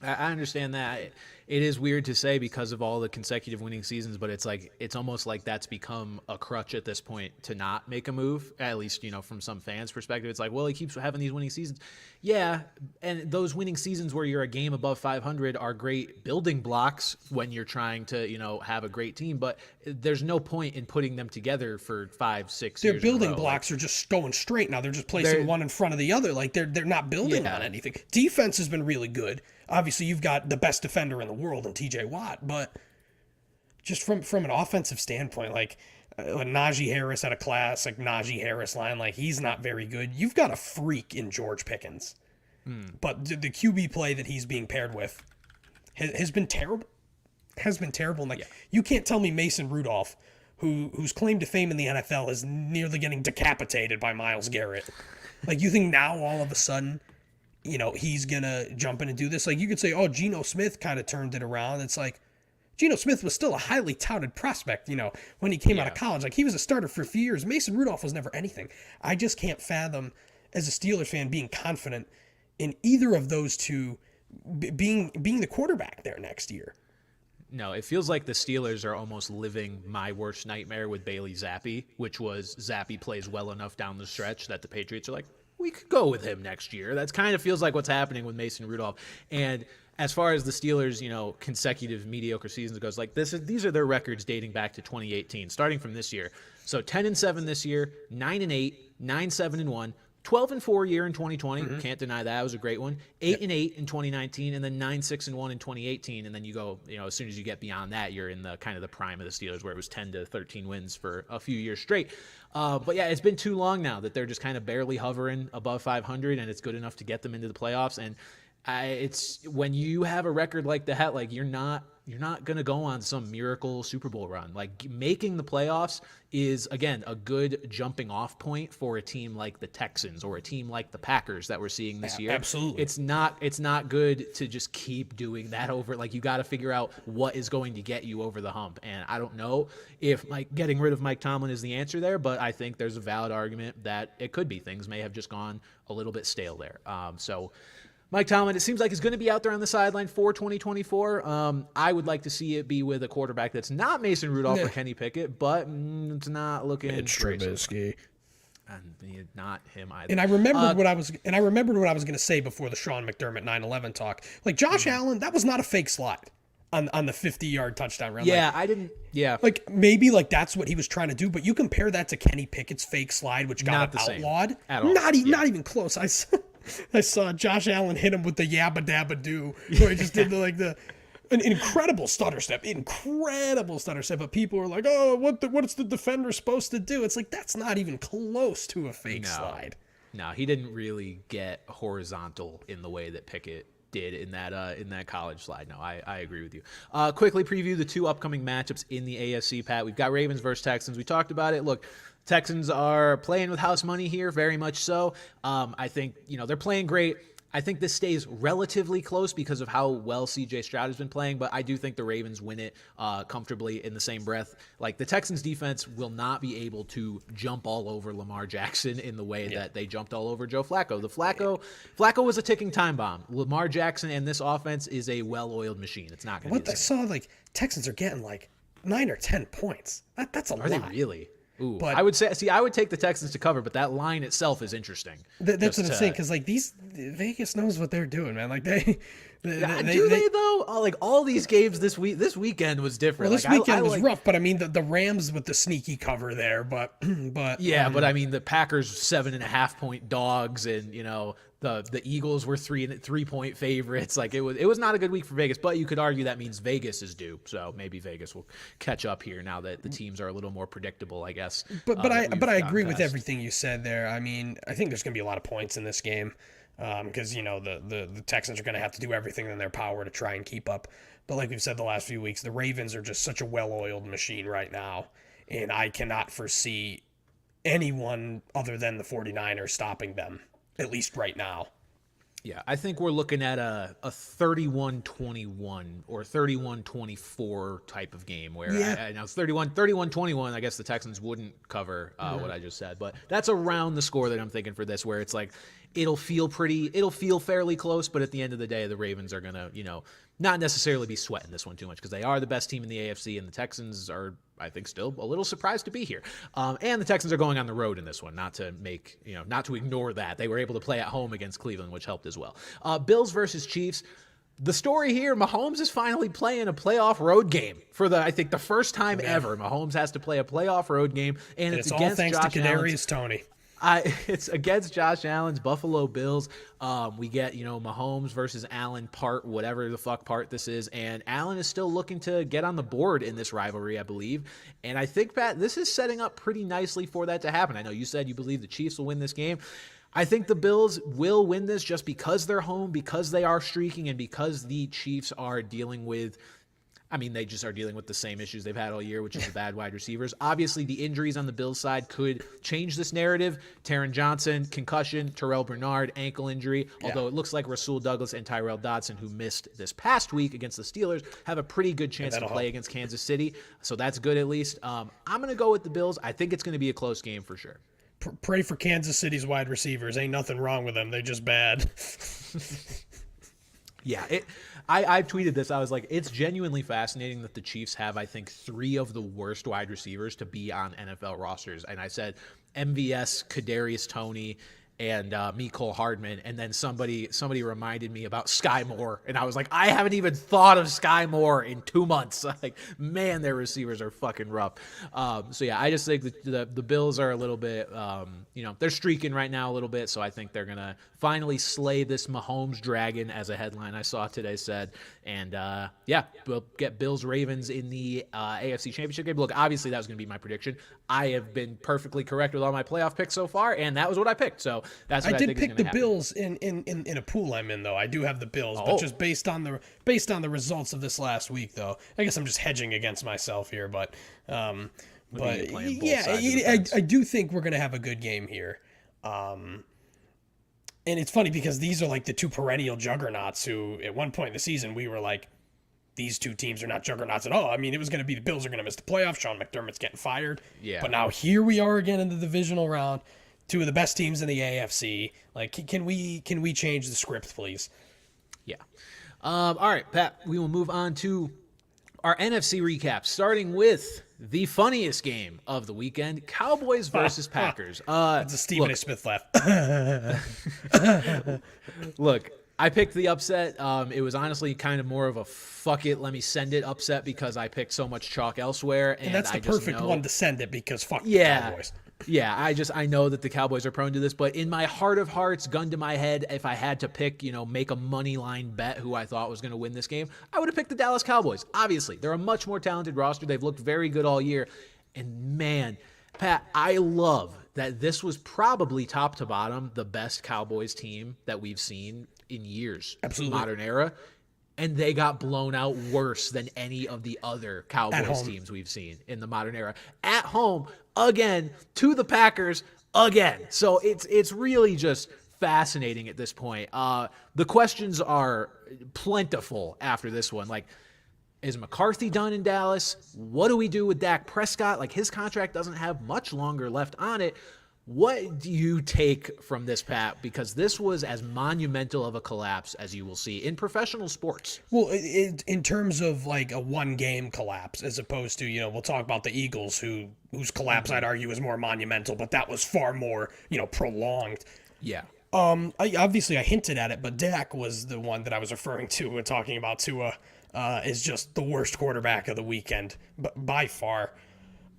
I understand that. It is weird to say because of all the consecutive winning seasons, but it's almost like that's become a crutch at this point to not make a move, at least, from some fans' perspective. It's like, well, he keeps having these winning seasons. Yeah, and those winning seasons where you're a game above 500 are great building blocks when you're trying to, have a great team, but there's no point in putting them together for 5-6 years. Their building blocks are just going straight now. They're just placing one in front of the other. Like they're not building on anything. Defense has been really good. Obviously, you've got the best defender in the world in TJ Watt, but just from an offensive standpoint, like Najee Harris had a classic Najee Harris line, like he's not very good. You've got a freak in George Pickens, but the QB play that he's being paired with has been terrible. And you can't tell me Mason Rudolph, whose claim to fame in the NFL is nearly getting decapitated by Myles Garrett. Like, you think now all of a sudden, he's going to jump in and do this? Like, you could say, oh, Geno Smith kind of turned it around. It's like, Geno Smith was still a highly touted prospect, when he came out of college. Like, he was a starter for a few years. Mason Rudolph was never anything. I just can't fathom, as a Steelers fan, being confident in either of those two being the quarterback there next year. No, it feels like the Steelers are almost living my worst nightmare with Bailey Zappi, which was Zappi plays well enough down the stretch that the Patriots are like, we could go with him next year. That's kind of feels like what's happening with Mason Rudolph. And as far as the Steelers, consecutive mediocre seasons goes, like these are their records dating back to 2018, starting from this year. So 10-7 this year, 9-8, 9-7-1. 12-4 year in 2020. Mm-hmm. Can't deny that. It was a great one. 8-8 in 2019, and then 9-6-1 in 2018. And then you go, as soon as you get beyond that, you're in the kind of the prime of the Steelers, where it was 10-13 wins for a few years straight. But yeah, it's been too long now that they're just kind of barely hovering above 500, and it's good enough to get them into the playoffs. And it's when you have a record like that, like you're not gonna go on some miracle Super Bowl run. Like, making the playoffs is, again, a good jumping off point for a team like the Texans or a team like the Packers that we're seeing this year. Absolutely. It's not good to just keep doing that over. Like, you got to figure out what is going to get you over the hump. And I don't know if getting rid of Mike Tomlin is the answer there, but I think there's a valid argument that it could be. Things may have just gone a little bit stale there. So Mike Tomlin, it seems like he's going to be out there on the sideline for 2024. I would like to see it be with a quarterback that's not Mason Rudolph or Kenny Pickett, but it's not looking Trubisky. And not him either. And I remembered what I was going to say before the Sean McDermott 9/11 talk. Like, Josh Allen, that was not a fake slide on the 50-yard touchdown run. Yeah, I didn't. Yeah, like maybe that's what he was trying to do, but you compare that to Kenny Pickett's fake slide, which got him outlawed. At all. Not even close. I saw Josh Allen hit him with the yabba dabba do, where he just did an incredible stutter step. But people were like, "Oh, what's the defender supposed to do?" It's like, that's not even close to a fake slide. No, he didn't really get horizontal in the way that Pickett did in that college slide. No, I agree with you. Quickly preview the two upcoming matchups in the AFC, Pat. We've got Ravens versus Texans. We talked about it. Look, Texans are playing with house money here, very much so. I think, they're playing great. I think this stays relatively close because of how well C.J. Stroud has been playing, but I do think the Ravens win it comfortably in the same breath. Like, the Texans defense will not be able to jump all over Lamar Jackson in the way that they jumped all over Joe Flacco. Flacco was a ticking time bomb. Lamar Jackson and this offense is a well-oiled machine. It's not going to be the same. I saw, Texans are getting 9 or 10 points. That's a lot. Are they really? Ooh, but I would take the Texans to cover, but that line itself is interesting. That's what I'm saying, because Vegas knows what they're doing, man. Like they though? All these games this weekend was different. Well, this weekend was rough, but I mean the Rams with the sneaky cover there, but but I mean the Packers 7.5 point dogs, and the Eagles were 3-point favorites. Like, it was not a good week for Vegas, but you could argue that means Vegas is due. So maybe Vegas will catch up here now that the teams are a little more predictable, I guess. But I agree with everything you said there. I mean, I think there's going to be a lot of points in this game because the Texans are going to have to do everything in their power to try and keep up. But like we've said the last few weeks, the Ravens are just such a well-oiled machine right now, and I cannot foresee anyone other than the 49ers stopping them, at least right now. Yeah, I think we're looking at a 31-21 or 31-24 type of game where I know 31-21. I guess the Texans wouldn't cover what I just said, but that's around the score that I'm thinking for this, where it's like it'll feel fairly close, but at the end of the day, the Ravens are gonna not necessarily be sweating this one too much because they are the best team in the AFC, and the Texans are, I think, still a little surprised to be here. And the Texans are going on the road in this one, not to ignore that. They were able to play at home against Cleveland, which helped as well. Bills versus Chiefs. The story here, Mahomes is finally playing a playoff road game for I think the first time ever. Mahomes has to play a playoff road game, and it's against all thanks Josh to Kadarius Toney. It's against Josh Allen's Buffalo Bills. We get, Mahomes versus Allen whatever the fuck part this is. And Allen is still looking to get on the board in this rivalry, I believe. And I think, Pat, this is setting up pretty nicely for that to happen. I know you said you believe the Chiefs will win this game. I think the Bills will win this just because they're home, because they are streaking, and because the Chiefs are dealing with, I mean, they just are dealing with the same issues they've had all year, which is the bad wide receivers. Obviously, the injuries on the Bills side could change this narrative. Taron Johnson, concussion. Terrell Bernard, ankle injury. Although it looks like Rasul Douglas and Tyrell Dodson, who missed this past week against the Steelers, have a pretty good chance to play against Kansas City. So that's good at least. I'm going to go with the Bills. I think it's going to be a close game for sure. Pray for Kansas City's wide receivers. Ain't nothing wrong with them. They're just bad. Yeah, I've tweeted this. I was like, it's genuinely fascinating that the Chiefs have, I think, 3 of the worst wide receivers to be on NFL rosters. And I said MVS, Kadarius Toney, and Mecole Hardman. And then somebody reminded me about Sky Moore. And I was like, I haven't even thought of Sky Moore in 2 months. Like, man, their receivers are fucking rough. So, yeah, I just think the Bills are a little bit, they're streaking right now a little bit. So I think they're going to finally slay this Mahomes dragon, as a headline I saw today said. And, we'll get Bills-Ravens in the AFC Championship game. Look, obviously that was going to be my prediction. I have been perfectly correct with all my playoff picks so far, and that was what I picked. So that's what I did pick the Bills in a pool I'm in, though. I do have the Bills, but just based on the results of this last week, though. I guess I'm just hedging against myself here, but I do think we're going to have a good game here. And it's funny because these are like the 2 perennial juggernauts who, at one point in the season, we were like, these 2 teams are not juggernauts at all. I mean, it was going to be the Bills are going to miss the playoffs. Sean McDermott's getting fired. Yeah. But now here we are again in the divisional round. 2 of the best teams in the AFC. Like, can we change the script, please? Yeah. All right, Pat, we will move on to our NFC recap, starting with the funniest game of the weekend, Cowboys versus Packers. It's a Stephen A. Smith laugh. Look, I picked the upset. It was honestly kind of more of a fuck it, let me send it upset because I picked so much chalk elsewhere. And that's the perfect one to send it because fuck the Cowboys. Yeah, I know that the Cowboys are prone to this, but in my heart of hearts, gun to my head, if I had to pick, make a money line bet who I thought was going to win this game, I would have picked the Dallas Cowboys. Obviously, they're a much more talented roster. They've looked very good all year. And man, Pat, I love that this was probably top to bottom the best Cowboys team that we've seen in years. Absolutely. Modern era. And they got blown out worse than any of the other Cowboys teams we've seen in the modern era. At home, again, to the Packers, again. So it's really just fascinating at this point. The questions are plentiful after this one. Like, is McCarthy done in Dallas? What do we do with Dak Prescott? Like, his contract doesn't have much longer left on it. What do you take from this, Pat? Because this was as monumental of a collapse as you will see in professional sports. Well, in terms of like a one-game collapse, as opposed to, we'll talk about the Eagles, whose collapse I'd argue is more monumental, but that was far more, prolonged. Yeah. I hinted at it, but Dak was the one that I was referring to when talking about Tua is just the worst quarterback of the weekend, by far.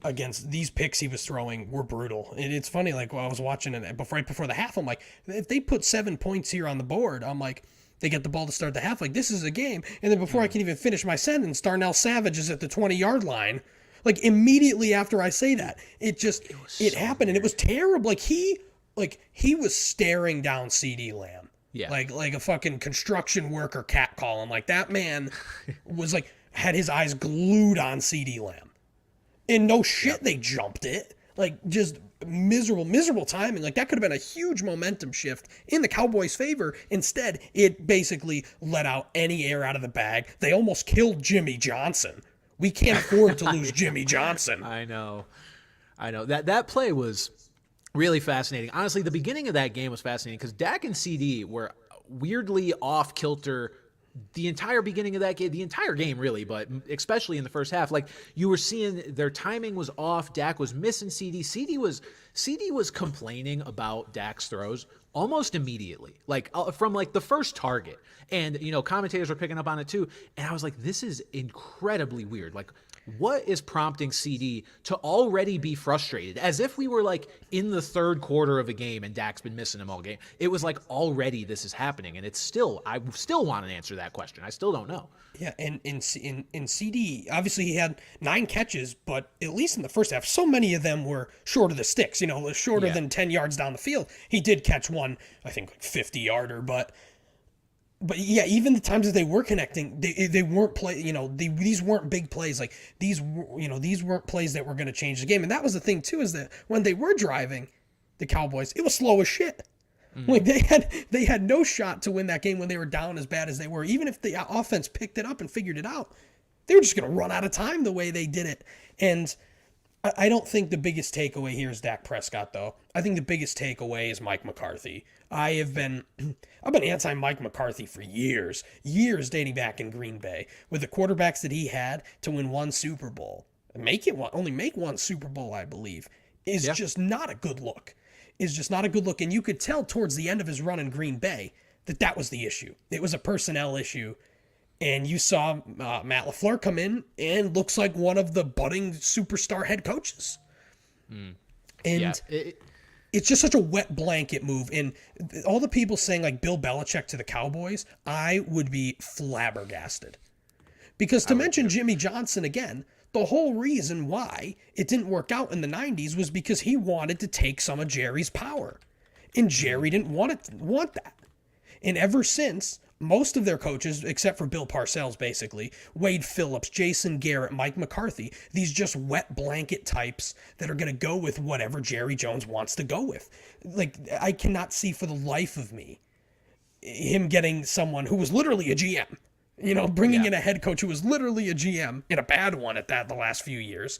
Against these picks he was throwing were brutal. And it's funny, like while I was watching it right before the half, I'm like, if they put 7 points here on the board, I'm like, they get the ball to start the half, like this is a game. And then before I can even finish my sentence, Darnell Savage is at the 20-yard line. Like immediately after I say that, it happened, and it was terrible. Like he was staring down CeeDee Lamb. Yeah. Like a fucking construction worker catcalling. Like that man was like had his eyes glued on CeeDee Lamb. And no shit, They jumped it. Like, just miserable timing. Like, that could have been a huge momentum shift in the Cowboys' favor. Instead, it basically let out any air out of the bag. They almost killed Jimmy Johnson. We can't afford to lose Jimmy Johnson. I know. That play was really fascinating. Honestly, the beginning of that game was fascinating because Dak and CD were weirdly off kilter the entire beginning of that game, the entire game really, but especially in the first half. Like, you were seeing their timing was off. Dak was missing CD. CD was complaining about Dak's throws almost immediately, like from like the first target. And, commentators were picking up on it too. And I was like, this is incredibly weird. Like, what is prompting CD to already be frustrated? As if we were like in the third quarter of a game and Dak's been missing him all game. It was like already this is happening, and I still want to answer that question. I still don't know. Yeah, and in CD, obviously he had 9 catches, but at least in the first half, so many of them were short of the sticks. Shorter than 10 yards down the field. He did catch one, I think, 50-yarder, but But yeah, even the times that they were connecting, they weren't these weren't big plays. Like these weren't plays that were going to change the game. And that was the thing too, is that when they were driving, the Cowboys, it was slow as shit. Like they had no shot to win that game when they were down as bad as they were. Even if the offense picked it up and figured it out, they were just going to run out of time the way they did it. And I don't think the biggest takeaway here is Dak Prescott, though. I think the biggest takeaway is Mike McCarthy. I've been anti-Mike McCarthy for years dating back in Green Bay, with the quarterbacks that he had to win one Super Bowl. Only make one Super Bowl, I believe, is just not a good look. And you could tell towards the end of his run in Green Bay that was the issue. It was a personnel issue. And you saw Matt LaFleur come in and looks like one of the budding superstar head coaches. And it's just such a wet blanket move. And all the people saying like Bill Belichick to the Cowboys, I would be flabbergasted. Because to mention Jimmy Johnson again, the whole reason why it didn't work out in the 90s was because he wanted to take some of Jerry's power. And Jerry didn't want that. And ever since, most of their coaches, except for Bill Parcells, basically, Wade Phillips, Jason Garrett, Mike McCarthy, these just wet blanket types that are going to go with whatever Jerry Jones wants to go with. Like, I cannot see for the life of me him getting someone who was literally a GM, bringing in a head coach who was literally a GM, and a bad one at that the last few years,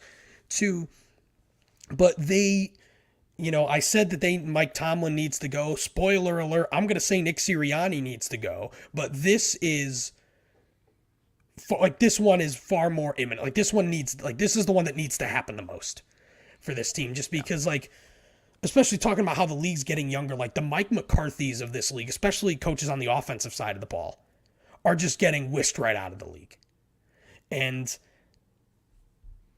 but they... I said that Mike Tomlin needs to go. Spoiler alert, I'm going to say Nick Sirianni needs to go. But this one is far more imminent. This is the one that needs to happen the most for this team. Just because, especially talking about how the league's getting younger, the Mike McCarthys of this league, especially coaches on the offensive side of the ball, are just getting whisked right out of the league. And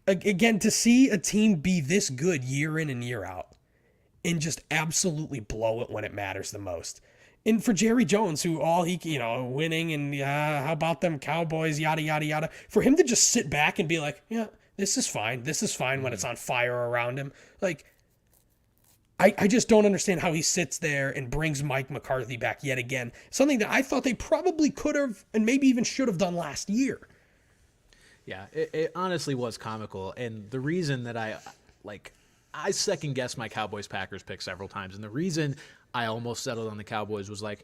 again, to see a team be this good year in and year out, and just absolutely blow it when it matters the most. And for Jerry Jones, who winning and how about them Cowboys, yada, yada, yada, for him to just sit back and be like, yeah, this is fine. This is fine when it's on fire around him. I just don't understand how he sits there and brings Mike McCarthy back yet again. Something that I thought they probably could have and maybe even should have done last year. Yeah, it honestly was comical. And the reason that I second guessed my Cowboys-Packers pick several times, and the reason I almost settled on the Cowboys was I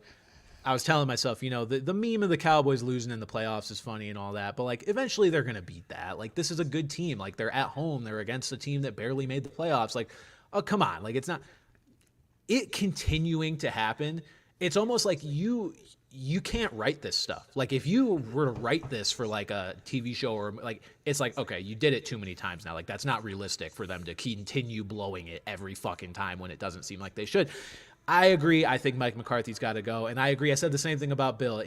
was telling myself, the meme of the Cowboys losing in the playoffs is funny and all that, but eventually they're going to beat that. This is a good team. They're at home. They're against a team that barely made the playoffs. Oh, come on. It's not it continuing to happen. It's almost like you can't write this stuff. If you were to write this for a TV show or it's okay, you did it too many times now. That's not realistic for them to continue blowing it every fucking time when it doesn't seem like they should. I agree. I think Mike McCarthy's got to go. And I agree. I said the same thing about Bill.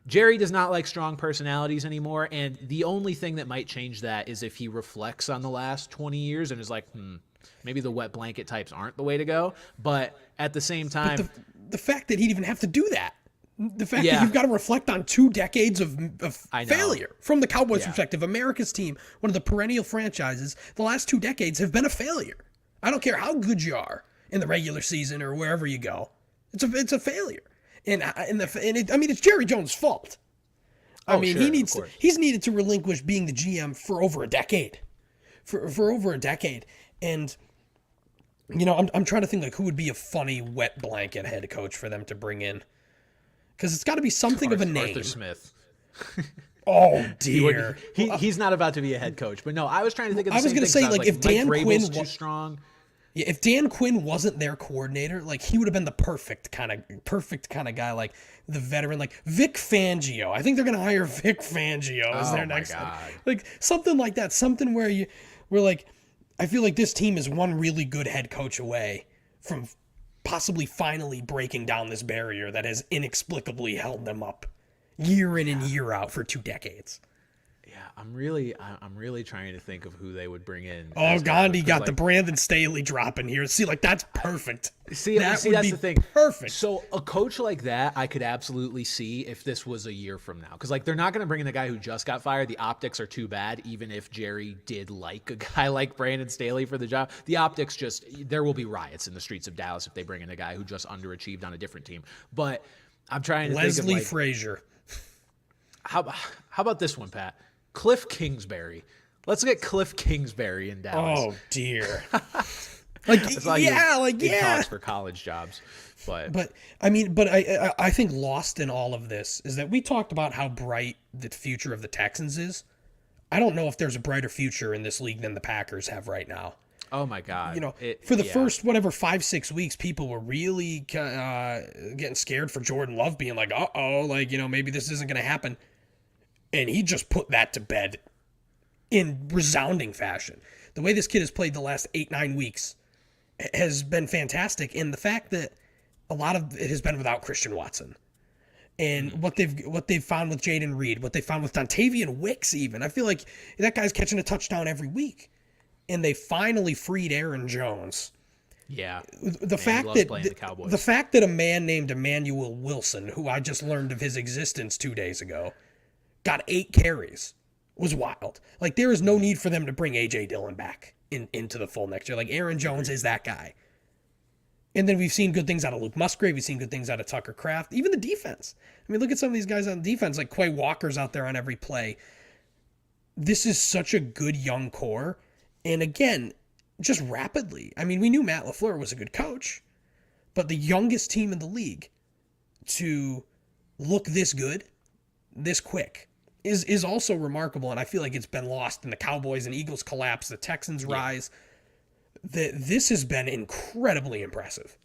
Jerry does not like strong personalities anymore. And the only thing that might change that is if he reflects on the last 20 years and is maybe the wet blanket types aren't the way to go. But at the same time, the fact that he'd even have to do that, the fact that you've got to reflect on 2 decades of failure from the Cowboys' perspective, America's team, one of the perennial franchises, the last 2 decades have been a failure. I don't care how good you are in the regular season or wherever you go. It's a failure. It's Jerry Jones' fault. He's needed to relinquish being the GM for over a decade. For over a decade. And I'm trying to think who would be a funny wet blanket head coach for them to bring in, because it's got to be something of a name. Arthur Smith. Oh dear, he's not about to be a head coach. But no, I was trying to think of the same thing. I was going to say if Dan Quinn was too strong. Yeah, if Dan Quinn wasn't their coordinator, he would have been the perfect kind of guy, the veteran, Vic Fangio. I think they're going to hire Vic Fangio as their next head. Something like that. Something where I feel like this team is one really good head coach away from possibly finally breaking down this barrier that has inexplicably held them up year in and year out for 2 decades. Yeah, I'm really trying to think of who they would bring in. Oh, Gandhi got the Brandon Staley drop in here. See, that's perfect. That's the thing. Perfect. So a coach like that, I could absolutely see if this was a year from now. Because they're not going to bring in a guy who just got fired. The optics are too bad, even if Jerry did like a guy like Brandon Staley for the job. The optics there will be riots in the streets of Dallas if they bring in a guy who just underachieved on a different team. But I'm trying to Leslie think of like, Frazier. how about this one, Pat? Cliff Kingsbury. Let's get Cliff Kingsbury in Dallas. Oh dear. Like he talks for college jobs, but I think lost in all of this is that we talked about how bright the future of the Texans is. I don't know if there's a brighter future in this league than the Packers have right now. Oh my God! For the first 5-6 weeks, people were really getting scared for Jordan Love being like, maybe this isn't going to happen, and he just put that to bed in resounding fashion. The way this kid has played the last 8-9 weeks has been fantastic, and the fact that a lot of it has been without Christian Watson. And what they've found with Jaden Reed, what they found with Dontavian Wicks even. I feel like that guy's catching a touchdown every week. And they finally freed Aaron Jones. Yeah. The fact that a man named Emmanuel Wilson, who I just learned of his existence 2 days ago, got 8 carries was wild. Like, there is no need for them to bring A.J. Dillon back into the fold next year. Like, Aaron Jones is that guy. And then we've seen good things out of Luke Musgrave. We've seen good things out of Tucker Kraft. Even the defense. I mean, look at some of these guys on defense. Like, Quay Walker's out there on every play. This is such a good young core. And again, just rapidly. I mean, we knew Matt LaFleur was a good coach. But the youngest team in the league to look this good, this quick, is also remarkable. And I feel like it's been lost in the Cowboys and Eagles collapse, the Texans rise. This has been incredibly impressive.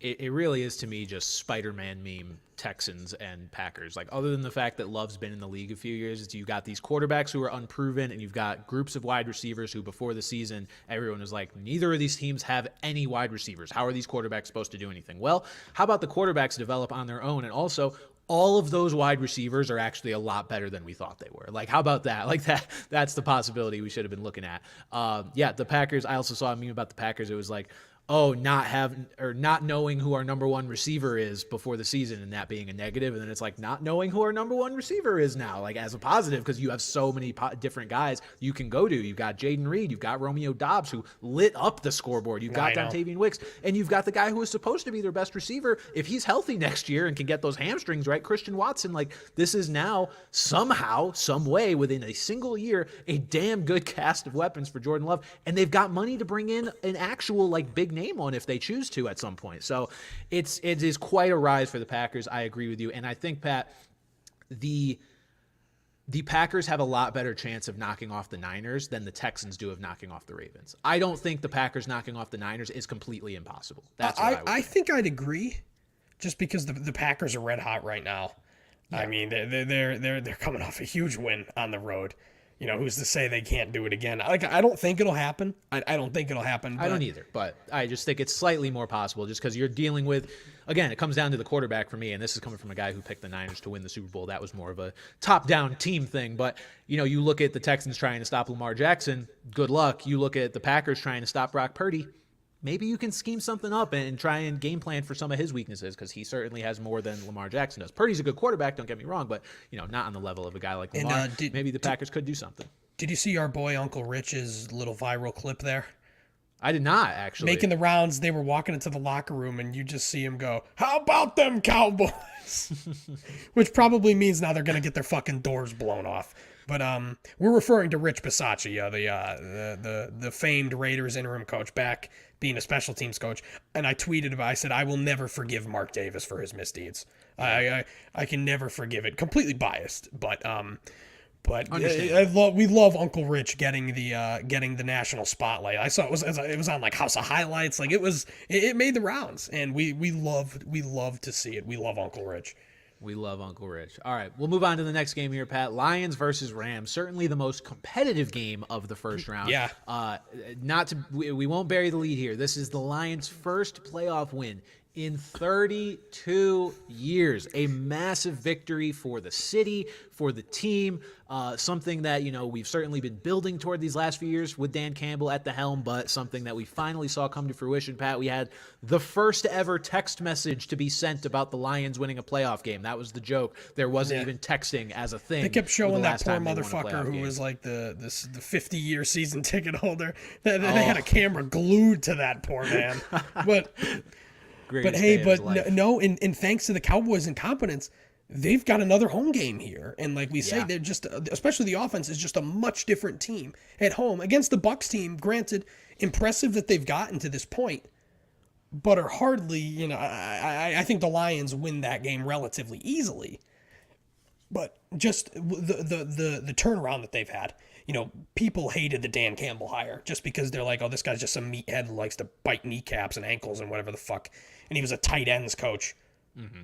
It really is, to me, just Spider-Man meme Texans and Packers. Like, other than the fact that Love's been in the league a few years, you've got these quarterbacks who are unproven, and you've got groups of wide receivers who, before the season, everyone was like, neither of these teams have any wide receivers. How are these quarterbacks supposed to do anything? Well, how about the quarterbacks develop on their own? And also, all of those wide receivers are actually a lot better than we thought they were. Like, how about that? Like, that's the possibility we should have been looking at. The Packers, I also saw a meme about the Packers. It was like, not knowing who our number one receiver is before the season, and that being a negative. And then it's like not knowing who our number one receiver is now, like, as a positive, because you have so many different guys you can go to. You've got Jaden Reed, you've got Romeo Doubs, who lit up the scoreboard. You've got Dontavian Wicks, and you've got the guy who is supposed to be their best receiver if he's healthy next year and can get those hamstrings right, Christian Watson. Like, this is now somehow, some way, within a single year, a damn good cast of weapons for Jordan Love, and they've got money to bring in an actual, like, big name on if they choose to at some point. So it is quite a rise for the Packers. I agree with you. And I think, Pat, the Packers have a lot better chance of knocking off the Niners than the Texans do of knocking off the Ravens. I don't think the Packers knocking off the Niners is completely impossible. That's what I think I'd agree, just because the Packers are red hot right now. Yeah. I mean, they're coming off a huge win on the road. You know, who's to say they can't do it again? Like, I don't think it'll happen. I don't think it'll happen. I don't either, but I just think it's slightly more possible just because you're dealing with, again, it comes down to the quarterback for me, and this is coming from a guy who picked the Niners to win the Super Bowl. That was more of a top-down team thing, but, you know, you look at the Texans trying to stop Lamar Jackson, good luck. You look at the Packers trying to stop Brock Purdy, maybe you can scheme something up and try and game plan for some of his weaknesses, because he certainly has more than Lamar Jackson does. Purdy's a good quarterback, don't get me wrong, but, you know, not on the level of a guy like Lamar. Maybe the Packers could do something. Did you see our boy Uncle Rich's little viral clip there? I did not, actually. Making the rounds, they were walking into the locker room, and you just see him go, "How about them Cowboys?" Which probably means now they're going to get their fucking doors blown off. But we're referring to Rich Bisaccia, the famed Raiders interim coach, back being a special teams coach. And I tweeted about, I said, I will never forgive Mark Davis for his misdeeds. I can never forgive it. Completely biased, but we love Uncle Rich getting the national spotlight. I saw it was on like House of Highlights. Like, it made the rounds, and we love to see it. We love Uncle Rich. We love Uncle Rich. All right, we'll move on to the next game here, Pat. Lions versus Rams. Certainly the most competitive game of the first round. Yeah. We won't bury the lead here. This is the Lions' first playoff win in 32 years. A massive victory for the city, for the team, something that, you know, we've certainly been building toward these last few years with Dan Campbell at the helm, but something that we finally saw come to fruition, Pat. We had the first ever text message to be sent about the Lions winning a playoff game. That was the joke. There wasn't even texting as a thing. They kept showing that poor motherfucker who was like the 50-year season ticket holder. They had a camera glued to that poor man. But But hey, no, and thanks to the Cowboys' incompetence, they've got another home game here. And like we say, they're just, especially the offense is just a much different team at home against the Bucs team. Granted, impressive that they've gotten to this point, but are hardly, I think the Lions win that game relatively easily. But just the turnaround that they've had. People hated the Dan Campbell hire just because they're like, oh, this guy's just some meathead who likes to bite kneecaps and ankles and whatever the fuck. And he was a tight ends coach. Mm-hmm.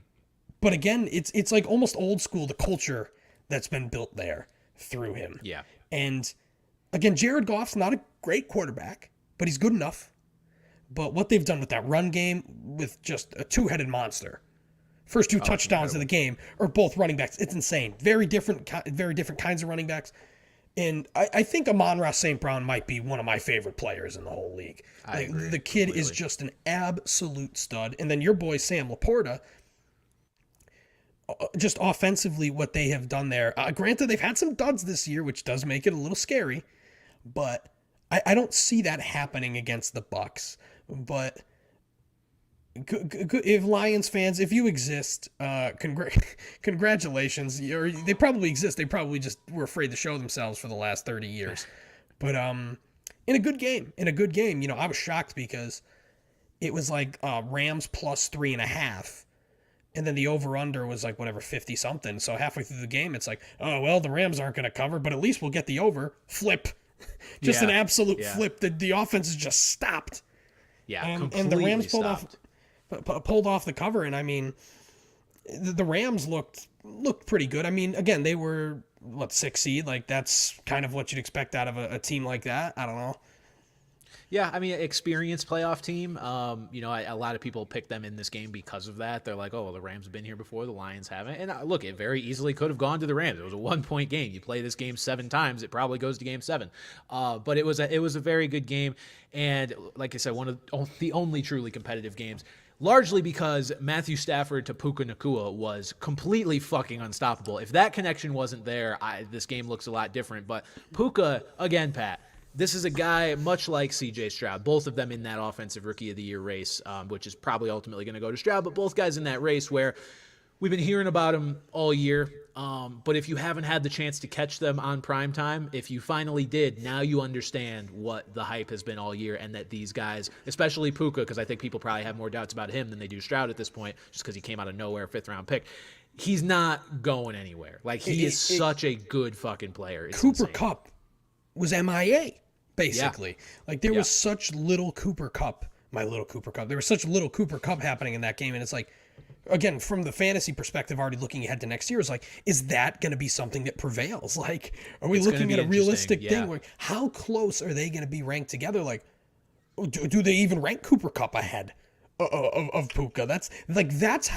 But again, it's like almost old school, the culture that's been built there through him. Yeah. And again, Jared Goff's not a great quarterback, but he's good enough. But what they've done with that run game with just a two-headed monster. First two touchdowns of the game are both running backs. It's insane. Very different kinds of running backs. And I think Amon-Ra St. Brown might be one of my favorite players in the whole league. I agree, the kid completely. is just an absolute stud. And then your boy Sam Laporta, just offensively what they have done there. Granted, they've had some duds this year, which does make it a little scary. But I don't see that happening against the Bucs. But if Lions fans, if you exist, congratulations. They probably exist. They probably just were afraid to show themselves for the last 30 years. But in a good game, I was shocked because it was like Rams plus 3.5. And then the over-under was like whatever, 50-something. So halfway through the game, it's like, oh, well, the Rams aren't going to cover, but at least we'll get the over. Flip. An absolute flip. The offense is just stopped. Yeah, and the Rams stopped. pulled off the cover, and I mean, the Rams looked pretty good. I mean, again, they were 6th seed, like that's kind of what you'd expect out of a team like that. I don't know. Yeah, I mean, experienced playoff team. A lot of people picked them in this game because of that. They're like, oh, well, the Rams have been here before, the Lions haven't. And look, it very easily could have gone to the Rams. It was a 1-point game. You play this game 7 times, it probably goes to game 7. But it was a very good game, and like I said, one of the only truly competitive games. Largely because Matthew Stafford to Puka Nacua was completely fucking unstoppable. If that connection wasn't there, this game looks a lot different. But Puka, again, Pat, this is a guy much like C.J. Stroud, both of them in that offensive rookie of the year race, which is probably ultimately going to go to Stroud, but both guys in that race where we've been hearing about him all year. But if you haven't had the chance to catch them on primetime, if you finally did, now you understand what the hype has been all year, and that these guys, especially Puka, because I think people probably have more doubts about him than they do Stroud at this point, just because he came out of nowhere, 5th-round pick. He's not going anywhere. Like, he is such a good fucking player. It's Cooper insane. Kupp was MIA, basically. Yeah. Like, there was such little Cooper Kupp. My little Cooper Kupp. There was such little Cooper Kupp happening in that game, and it's like, again, from the fantasy perspective, already looking ahead to next year, is like, is that going to be something that prevails? Like, are we looking at a realistic thing? Where, how close are they going to be ranked together? Like, do they even rank Cooper Kupp ahead of Puka? That's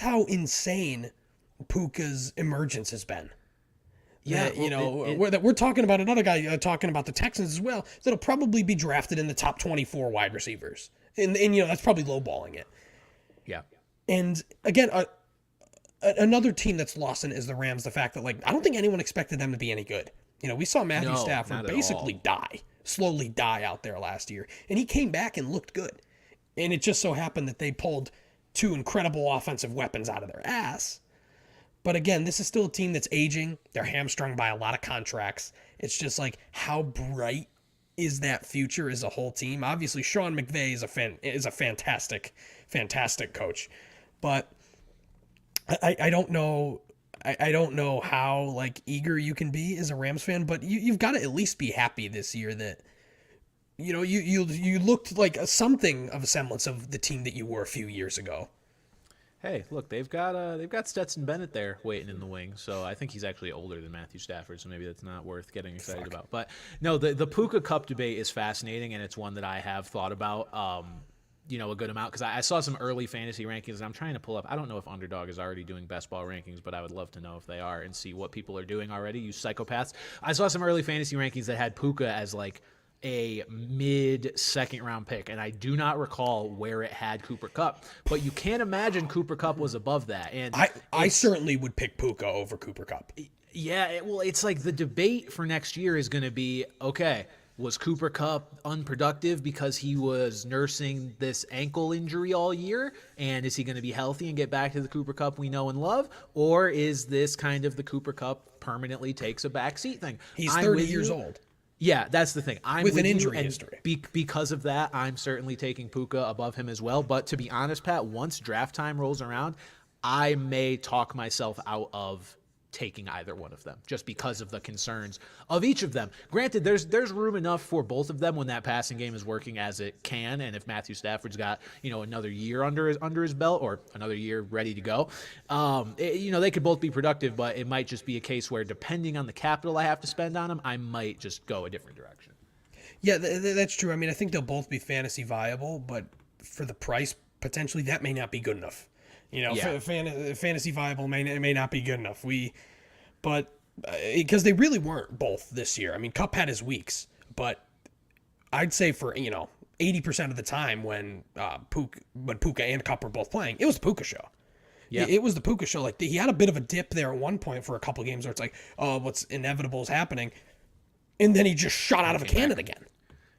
how insane Puka's emergence has been. Yeah, we're talking about another guy talking about the Texans as well. That'll probably be drafted in the top 24 wide receivers, and that's probably lowballing it. Yeah. And again, another team that's lost in is the Rams. The fact that I don't think anyone expected them to be any good. We saw Matthew Stafford basically slowly die out there last year, and he came back and looked good. And it just so happened that they pulled 2 incredible offensive weapons out of their ass. But again, this is still a team that's aging. They're hamstrung by a lot of contracts. It's just like, how bright is that future as a whole team? Obviously, Sean McVay is a fantastic coach, but I don't know. I don't know how eager you can be as a Rams fan, but you've got to at least be happy this year that you looked like something of a semblance of the team that you were a few years ago. Hey, look, they've got Stetson Bennett there waiting in the wings, so I think he's actually older than Matthew Stafford, so maybe that's not worth getting excited about. But no, the Puka Cup debate is fascinating, and it's one that I have thought about, a good amount, because I saw some early fantasy rankings, and I'm trying to pull up. I don't know if Underdog is already doing best ball rankings, but I would love to know if they are and see what people are doing already. You psychopaths. I saw some early fantasy rankings that had Puka as a mid-second round pick, and I do not recall where it had Cooper Kupp, but you can't imagine Cooper Kupp was above that. And I certainly would pick Puka over Cooper Kupp. Yeah, it's like the debate for next year is going to be, okay, Was Cooper Kupp unproductive because he was nursing this ankle injury all year? And is he going to be healthy and get back to the Cooper Kupp we know and love? Or is this kind of the Cooper Kupp permanently takes a backseat thing? He's 30 years old. Yeah, that's the thing. I'm with an you, injury and history. Because of that, I'm certainly taking Puka above him as well. But to be honest, Pat, once draft time rolls around, I may talk myself out of taking either one of them just because of the concerns of each of them. Granted, there's room enough for both of them when that passing game is working as it can, and if Matthew Stafford's got another year under his belt or another year ready to go, they could both be productive. But it might just be a case where depending on the capital I have to spend on them, I might just go a different direction. Yeah, that's true. I mean, I think they'll both be fantasy viable, but for the price, potentially that may not be good enough. Fantasy viable may not be good enough. Because they really weren't both this year. I mean, Kupp had his weeks, but I'd say for 80% of the time when Puka and Kupp were both playing, it was the Puka show. Yeah, it was the Puka show. Like he had a bit of a dip there at one point for a couple of games where it's like, oh, what's inevitable is happening, and then he just shot out of a cannon again.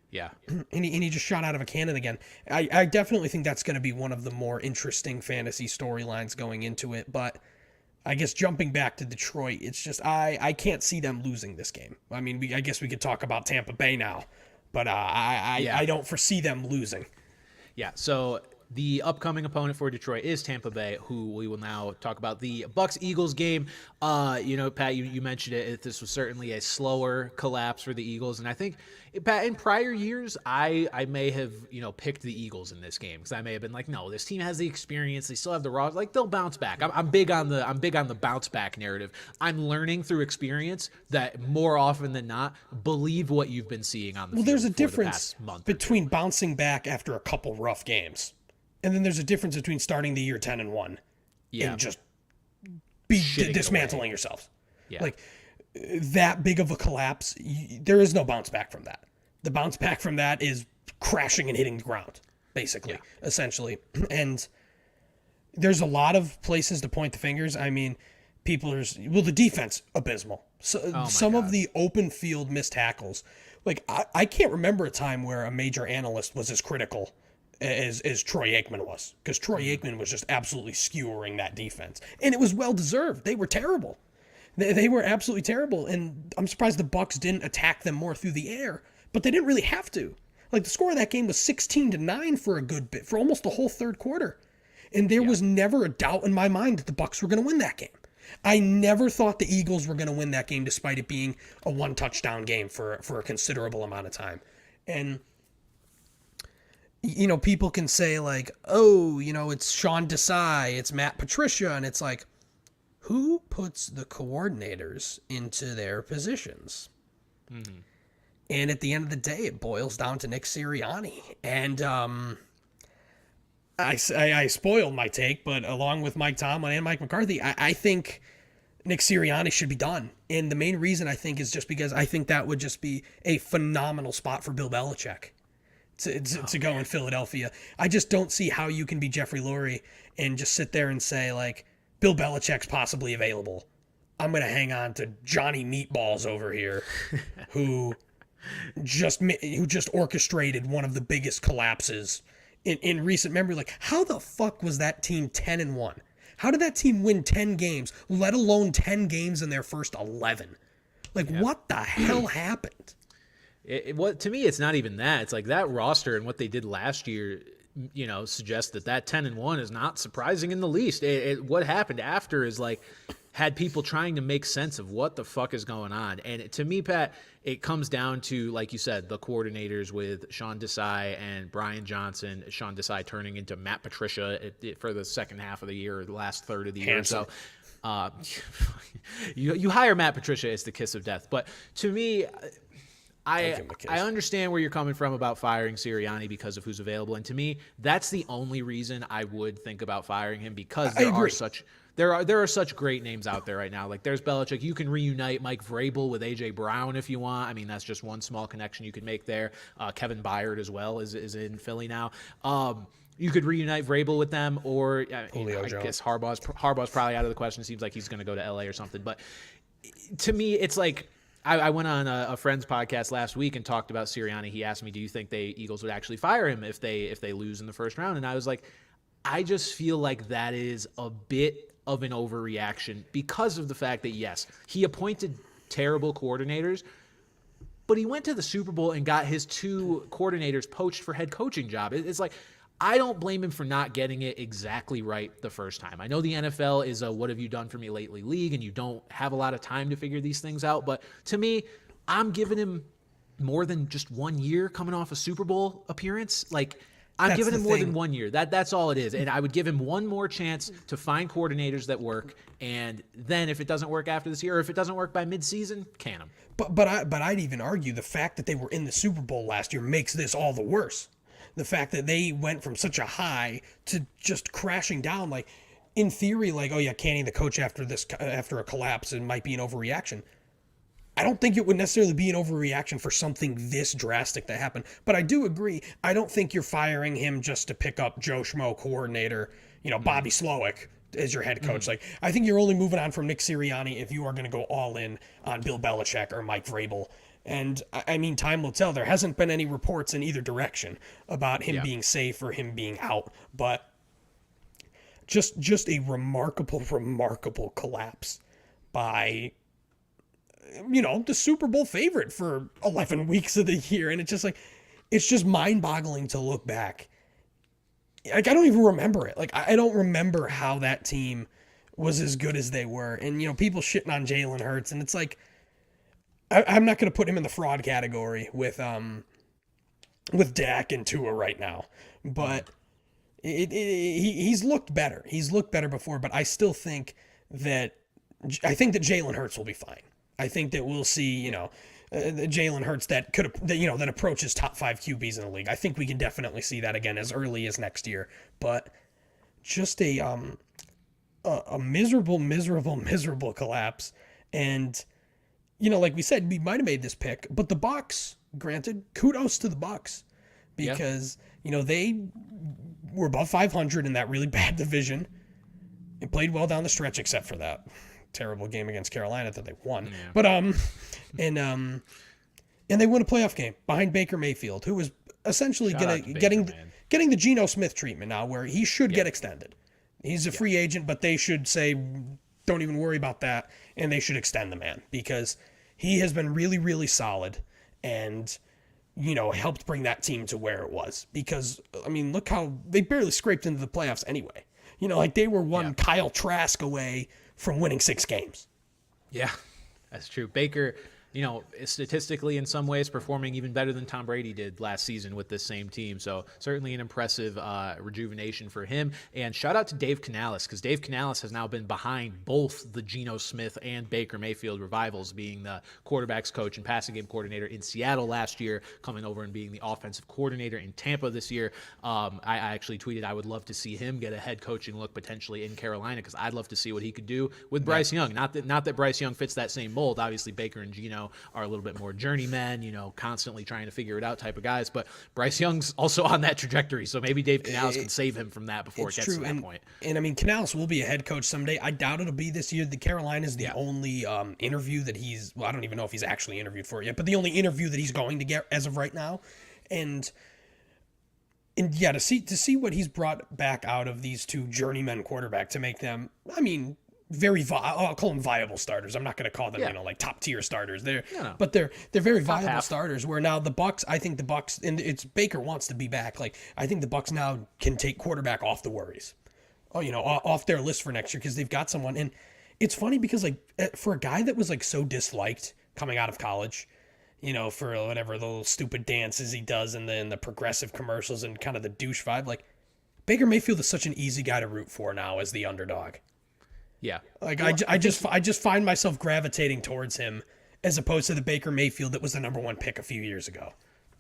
Yeah. And he just shot out of a cannon again. I definitely think that's going to be one of the more interesting fantasy storylines going into it. But I guess jumping back to Detroit, it's just I can't see them losing this game. I mean, I guess we could talk about Tampa Bay now, but I don't foresee them losing. Yeah, so the upcoming opponent for Detroit is Tampa Bay, who we will now talk about. The Bucs-Eagles game, Pat, you mentioned it. This was certainly a slower collapse for the Eagles. And I think, Pat, in prior years, I may have, picked the Eagles in this game because I may have been like, no, this team has the experience. They still have the raw. Like, they'll bounce back. I'm big on the bounce back narrative. I'm learning through experience that more often than not, believe what you've been seeing on the field. Well, there's a for the difference past month between bouncing back after a couple rough games. And then there's a difference between starting the year 10-1 and just dismantling yourself. Yeah. Like that big of a collapse, there is no bounce back from that. The bounce back from that is crashing and hitting the ground, basically, essentially. And there's a lot of places to point the fingers. I mean, the defense, abysmal. So, some of the open field missed tackles. Like, I can't remember a time where a major analyst was as critical as Troy Aikman was, because Troy Aikman was just absolutely skewering that defense, and it was well deserved. They were terrible. They were absolutely terrible, and I'm surprised the Bucs didn't attack them more through the air, but they didn't really have to. Like, the score of that game was 16-9 for a good bit, for almost the whole third quarter, and there was never a doubt in my mind that the Bucs were going to win that game. I never thought the Eagles were going to win that game, despite it being a one touchdown game for a considerable amount of time. And people can say like, oh, it's Sean Desai, it's Matt Patricia, and it's like, who puts the coordinators into their positions? Mm-hmm. And at the end of the day, it boils down to Nick Sirianni. And I spoiled my take, but along with Mike Tomlin and Mike McCarthy, I think Nick Sirianni should be done. And the main reason I think is just because I think that would just be a phenomenal spot for Bill Belichick to go in Philadelphia. I just don't see how you can be Jeffrey Lurie and just sit there and say, like, Bill Belichick's possibly available. I'm going to hang on to Johnny Meatballs over here who just orchestrated one of the biggest collapses in recent memory. Like, how the fuck was that team 10-1? How did that team win 10 games, let alone 10 games in their first 11? Like, what the hell happened? To me, it's not even that. It's like that roster and what they did last year, suggests that 10-1 is not surprising in the least. What happened after is like had people trying to make sense of what the fuck is going on. And to me, Pat, it comes down to, like you said, the coordinators with Sean Desai and Brian Johnson. Sean Desai turning into Matt Patricia for the second half of the year, or the last third of the year. So you hire Matt Patricia, it's the kiss of death. But to me, I understand where you're coming from about firing Sirianni because of who's available, and to me, that's the only reason I would think about firing him, because there are such great names out there right now. Like, there's Belichick. You can reunite Mike Vrabel with A.J. Brown if you want. I mean, that's just one small connection you could make there. Kevin Byard as well is in Philly now. You could reunite Vrabel with them, or I guess Harbaugh's probably out of the question. It seems like he's going to go to L.A. or something. But to me, it's like, I went on a friend's podcast last week and talked about Serriani. He asked me, do you think the Eagles would actually fire him if they lose in the first round? And I was like, I just feel like that is a bit of an overreaction because of the fact that, yes, he appointed terrible coordinators, but he went to the Super Bowl and got his 2 coordinators poached for head coaching job. It's like, I don't blame him for not getting it exactly right the first time. I know the NFL is a what have you done for me lately league, and you don't have a lot of time to figure these things out. But to me, I'm giving him more than just 1 year coming off a Super Bowl appearance. Like, I'm giving him more than 1 year. That's all it is. And I would give him one more chance to find coordinators that work. And then if it doesn't work after this year, or if it doesn't work by midseason, can him. But I'd even argue the fact that they were in the Super Bowl last year makes this all the worse. The fact that they went from such a high to just crashing down, like, in theory, like, oh yeah, canning the coach after a collapse, it might be an overreaction. I don't think it would necessarily be an overreaction for something this drastic to happen. But I do agree. I don't think you're firing him just to pick up Joe Schmo coordinator, Bobby Slowick as your head coach. Like, I think you're only moving on from Nick Sirianni if you are going to go all in on Bill Belichick or Mike Vrabel. And I mean, time will tell. There hasn't been any reports in either direction about him being safe or him being out. But just a remarkable collapse by, the Super Bowl favorite for 11 weeks of the year. And it's just mind-boggling to look back. Like, I don't even remember it. Like, I don't remember how that team was as good as they were. And, people shitting on Jalen Hurts. And it's like, I'm not going to put him in the fraud category with Dak and Tua right now. But he's looked better. He's looked better before. But I still think that Jalen Hurts will be fine. I think that we'll see, Jalen Hurts that approaches top 5 QBs in the league. I think we can definitely see that again as early as next year. But just a miserable collapse. And, like we said, we might have made this pick, but the Bucs, granted, kudos to the Bucs because, they were above 500 in that really bad division and played well down the stretch, except for that terrible game against Carolina that they won. Yeah. But and they won a playoff game behind Baker Mayfield, who was essentially getting the Geno Smith treatment now, where he should get extended. He's a free agent, but they should say, don't even worry about that, and they should extend the man because he has been really, really solid and helped bring that team to where it was. Because I mean, look how they barely scraped into the playoffs anyway. They were one Kyle Trask away from winning 6 games. Yeah, that's true. Baker, statistically in some ways performing even better than Tom Brady did last season with this same team. So certainly an impressive rejuvenation for him. And shout out to Dave Canales, because Dave Canales has now been behind both the Geno Smith and Baker Mayfield revivals, being the quarterbacks coach and passing game coordinator in Seattle last year, coming over and being the offensive coordinator in Tampa this year. I actually tweeted I would love to see him get a head coaching look potentially in Carolina, because I'd love to see what he could do with Bryce Young. Not that Bryce Young fits that same mold. Obviously, Baker and Geno are a little bit more journeymen, constantly trying to figure it out type of guys. But Bryce Young's also on that trajectory, so maybe Dave Canales can save him from that before it gets to that point. And I mean, Canales will be a head coach someday. I doubt it'll be this year. The Carolina's the only interview that I don't even know if he's actually interviewed for it yet, but the only interview that he's going to get as of right now. And yeah, to see what he's brought back out of these 2 journeyman quarterback to make them, I mean, I'll call them viable starters. I'm not going to call them, like top tier starters. But they're very viable starters. Where now the Bucs, I think the Bucs, and it's Baker wants to be back. Like, I think the Bucs now can take quarterback off the worries, off their list for next year, because they've got someone. And it's funny because, like, for a guy that was like so disliked coming out of college, for whatever the little stupid dances he does and then the progressive commercials and kind of the douche vibe, like, Baker Mayfield is such an easy guy to root for now as the underdog. Yeah. Like, I just find myself gravitating towards him as opposed to the Baker Mayfield that was the number 1 pick a few years ago.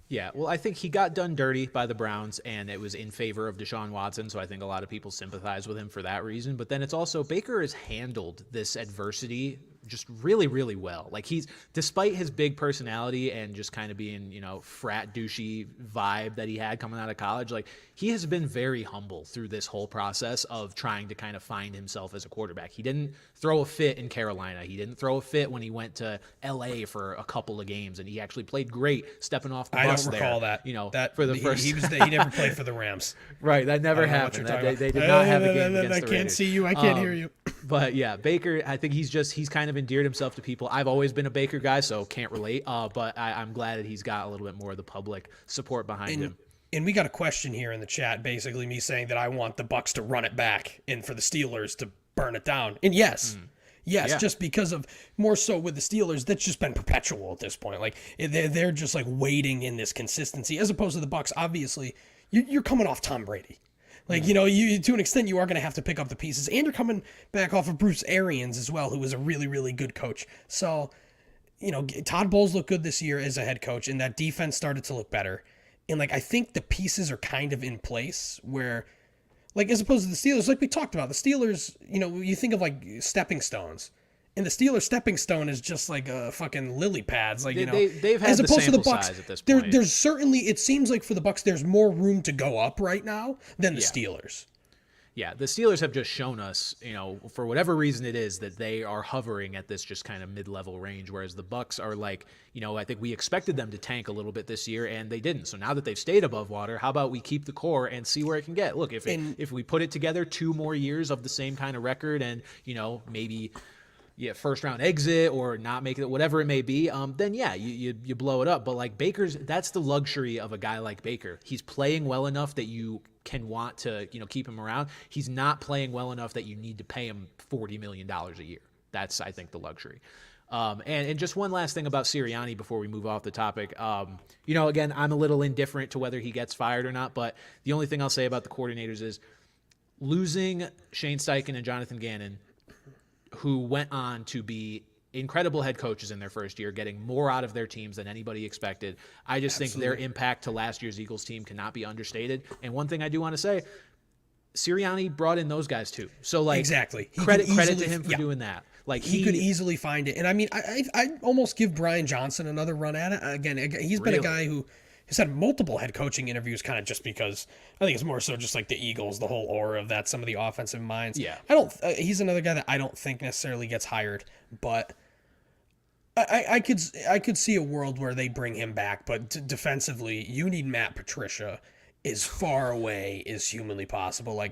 Yeah, well, I think he got done dirty by the Browns, and it was in favor of Deshaun Watson, so I think a lot of people sympathize with him for that reason. But then it's also, Baker has handled this adversity just really, really well. Like despite his big personality and just kind of being, frat douchey vibe that he had coming out of college, like he has been very humble through this whole process of trying to kind of find himself as a quarterback. He didn't throw a fit in Carolina. He didn't throw a fit when he went to LA for a couple of games, and he actually played great stepping off the bus there. I don't recall that. That for the first. He never played for the Rams. Right, that never happened. They did not have a game against the Raiders. I can't see you. I can't hear you. But yeah, Baker, I think he's kind of endeared himself to people. I've always been a Baker guy, so can't relate. But I'm glad that he's got a little bit more of the public support behind him. And we got a question here in the chat, basically me saying that I want the Bucs to run it back and for the Steelers to burn it down. And yes, just because of more so with the Steelers, that's just been perpetual at this point. Like they're just like waiting in this consistency, as opposed to the Bucs. Obviously, you're coming off Tom Brady. Like, you to an extent, you are going to have to pick up the pieces. And you're coming back off of Bruce Arians as well, who was a really, really good coach. So, Todd Bowles looked good this year as a head coach, and that defense started to look better. And, I think the pieces are kind of in place where, as opposed to the Steelers, like we talked about, the Steelers, you think of, stepping stones. And the Steelers' stepping stone is just like fucking lily pads, they've had as the opposed to the sample Bucs. Size at this point. There's certainly, it seems like for the Bucs, there's more room to go up right now than the Steelers. Yeah, the Steelers have just shown us, for whatever reason it is, that they are hovering at this just kind of mid-level range, whereas the Bucs are I think we expected them to tank a little bit this year, and they didn't. So now that they've stayed above water, how about we keep the core and see where it can get? Look, if we put it together 2 more years of the same kind of record and, maybe first round exit or not make it, whatever it may be, then you blow it up. But that's the luxury of a guy like Baker. He's playing well enough that you can want to, keep him around. He's not playing well enough that you need to pay him $40 million a year. That's, I think, the luxury. And just one last thing about Seriani before we move off the topic. Again, I'm a little indifferent to whether he gets fired or not, but the only thing I'll say about the coordinators is losing Shane Steichen and Jonathan Gannon, who went on to be incredible head coaches in their first year, getting more out of their teams than anybody expected. I just think their impact to last year's Eagles team cannot be understated. And one thing I do want to say, Sirianni brought in those guys too. So exactly, credit to him for doing that. He could easily find it. And I mean, I almost give Brian Johnson another run at it. Again, he's been a guy who has had multiple head coaching interviews, kind of just because I think it's more so just like the Eagles, the whole aura of that, some of the offensive minds. Yeah, he's another guy that I don't think necessarily gets hired, but I could see a world where they bring him back. But defensively, you need Matt Patricia as far away as humanly possible.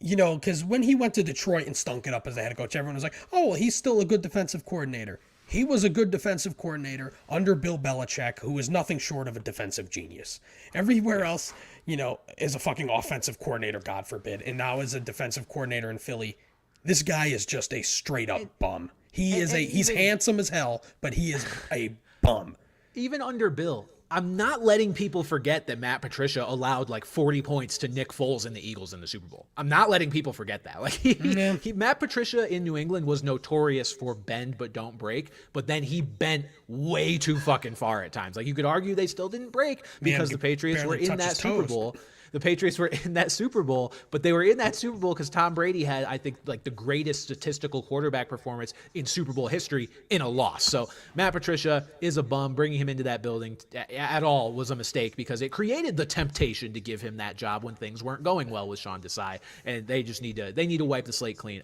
Because when he went to Detroit and stunk it up as a head coach, everyone was like, oh, well, he's still a good defensive coordinator. He was a good defensive coordinator under Bill Belichick, who was nothing short of a defensive genius. Everywhere else, is a fucking offensive coordinator, God forbid. And now as a defensive coordinator in Philly, this guy is just a straight up bum. He's handsome as hell, but he is a bum. Even under Bill, I'm not letting people forget that Matt Patricia allowed 40 points to Nick Foles and the Eagles in the Super Bowl. I'm not letting people forget that. Matt Patricia in New England was notorious for bend but don't break, but then he bent way too fucking far at times. You could argue they still didn't break because the Patriots were in that Super Bowl. The Patriots were in that Super Bowl, but they were in that Super Bowl because Tom Brady had, I think, the greatest statistical quarterback performance in Super Bowl history in a loss. So Matt Patricia is a bum. Bringing him into that building at all was a mistake because it created the temptation to give him that job when things weren't going well with Sean Desai, and they need to wipe the slate clean.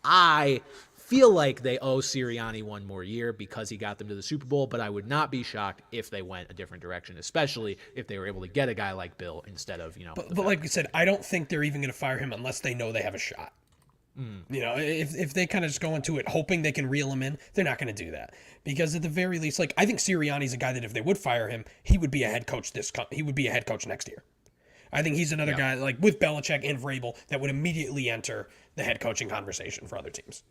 I feel like they owe Sirianni one more year because he got them to the Super Bowl, but I would not be shocked if they went a different direction, especially if they were able to get a guy like Bill instead of, But like we said, I don't think they're even going to fire him unless they know they have a shot. If they kind of just go into it hoping they can reel him in, they're not going to do that. Because at the very least, I think Sirianni's a guy that if they would fire him, he would be a head coach he would be a head coach next year. I think he's another guy with Belichick and Vrabel that would immediately enter the head coaching conversation for other teams.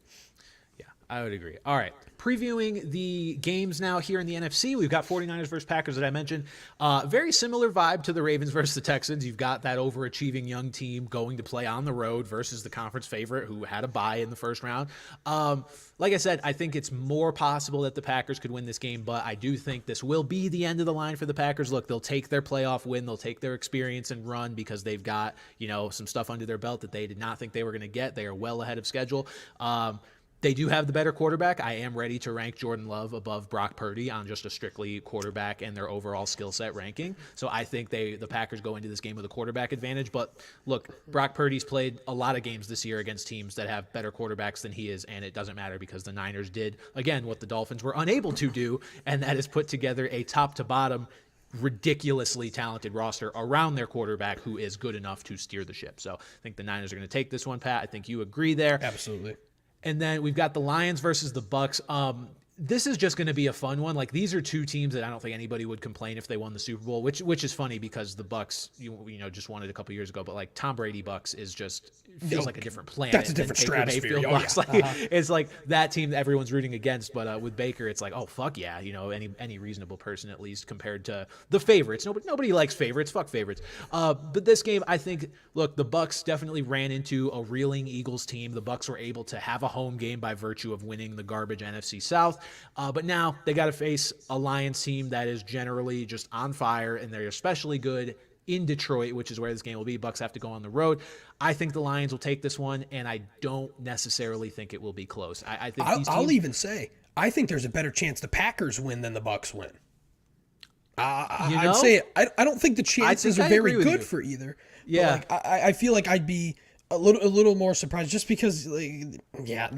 Yeah, I would agree. All right. Previewing the games now here in the NFC, we've got 49ers versus Packers that I mentioned. Very similar vibe to the Ravens versus the Texans. You've got that overachieving young team going to play on the road versus the conference favorite who had a bye in the first round. Like I said, I think it's more possible that the Packers could win this game, but I do think this will be the end of the line for the Packers. Look, they'll take their playoff win. They'll take their experience and run because they've got, some stuff under their belt that they did not think they were going to get. They are well ahead of schedule. They do have the better quarterback. I am ready to rank Jordan Love above Brock Purdy on just a strictly quarterback and their overall skill set ranking. So I think the Packers go into this game with a quarterback advantage. But look, Brock Purdy's played a lot of games this year against teams that have better quarterbacks than he is, and it doesn't matter because the Niners did, again, what the Dolphins were unable to do, and that is put together a top-to-bottom ridiculously talented roster around their quarterback who is good enough to steer the ship. So I think the Niners are going to take this one, Pat. I think you agree there. Absolutely. And then we've got the Lions versus the Bucs. This is just going to be a fun one. Like, these are two teams that I don't think anybody would complain if they won the Super Bowl, which is funny because the Bucs, you know, just won it a couple years ago. But like Tom Brady Bucs is just feels like a different planet. That's a different stratosphere. Bucs. Like, it's like that team that everyone's rooting against. But with Baker, it's like, oh fuck yeah, you know, any reasonable person at least compared to the favorites. Nobody likes favorites. Fuck favorites. But this game, I think, look, the Bucs definitely ran into a reeling Eagles team. The Bucs were able to have a home game by virtue of winning the garbage NFC South. But now they got to face a Lions team that is generally just on fire, and they're especially good in Detroit, which is where this game will be. Bucs have to go on the road. I think the Lions will take this one, and I don't necessarily think it will be close. I think I'll even say I think there's a better chance the Packers win than the Bucs win. I'd say I don't think the chances are very good for either. Yeah, but like, I feel like I'd be a little more surprised just because, like, yeah.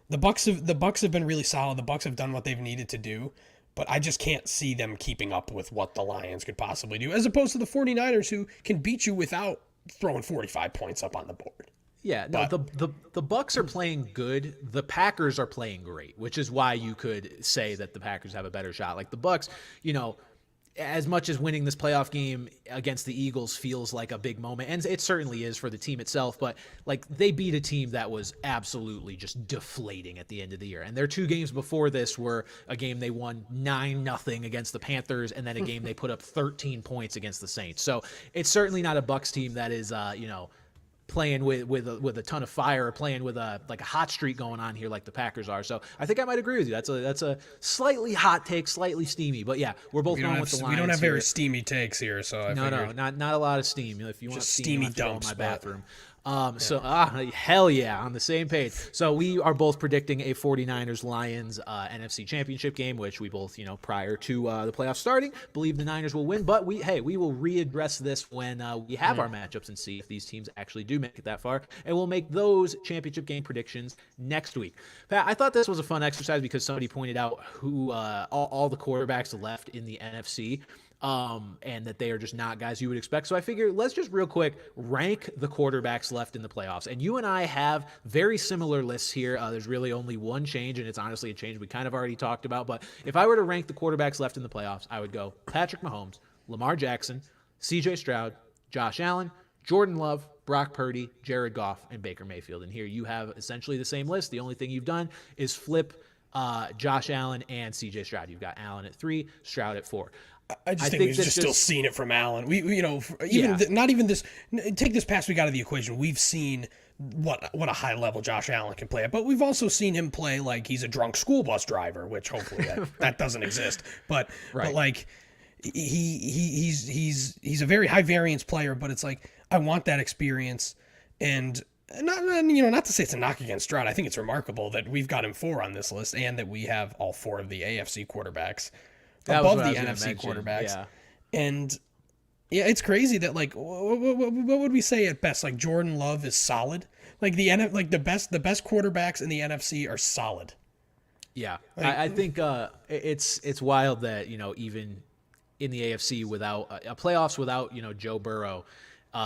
The Bucs have been really solid. The Bucs have done what they've needed to do, but I just can't see them keeping up with what the Lions could possibly do, as opposed to the 49ers who can beat you without throwing 45 points up on the board. Yeah, no, the Bucs are playing good. The Packers are playing great, which is why you could say that the Packers have a better shot. Like the Bucs, you know, as much as winning this playoff game against the Eagles feels like a big moment, and it certainly is for the team itself, but like they beat a team that was absolutely just deflating at the end of the year. And their two games before this were a game they won 9-0 against the Panthers, and then a game they put up 13 points against the Saints. So it's certainly not a Bucs team that is, you know, playing with a ton of fire, or playing with a hot streak going on here like the Packers are. So I think I might agree with you. That's a slightly hot take, slightly steamy, but yeah, we're both going with the Lions. We don't have very steamy takes here, so no, not a lot of steam. If you want just steam, steamy dumps, my bathroom. So hell yeah, on the same page. So we are both predicting a 49ers-Lions NFC Championship game, which we both, you know, prior to the playoffs starting, believe the Niners will win. But we will readdress this when we have our matchups and see if these teams actually do make it that far, and we'll make those championship game predictions next week. Pat, I thought this was a fun exercise because somebody pointed out who all the quarterbacks left in the NFC. And that they are just not guys you would expect. So I figure let's just real quick rank the quarterbacks left in the playoffs. And you and I have very similar lists here. There's really only one change, and it's honestly a change we kind of already talked about. But if I were to rank the quarterbacks left in the playoffs, I would go Patrick Mahomes, Lamar Jackson, CJ Stroud, Josh Allen, Jordan Love, Brock Purdy, Jared Goff, and Baker Mayfield. And here you have essentially the same list. The only thing you've done is flip Josh Allen and CJ Stroud. You've got Allen at 3, Stroud at 4. I think we've just still seen it from Allen. We you know, not even this. Take this past week out of the equation. We've seen what a high level Josh Allen can play at, but we've also seen him play like he's a drunk school bus driver, which hopefully that doesn't exist. But like he's a very high variance player. But it's like I want that experience, and not to say it's a knock against Stroud. I think it's remarkable that we've got him 4 on this list, and that we have all 4 of the AFC quarterbacks above the NFC quarterbacks. Yeah. And yeah, it's crazy that, like, what would we say at best? Like, Jordan Love is solid. Like the best quarterbacks in the NFC are solid. Yeah, I think it's wild that, you know, even in the AFC without playoffs without, you know, Joe Burrow,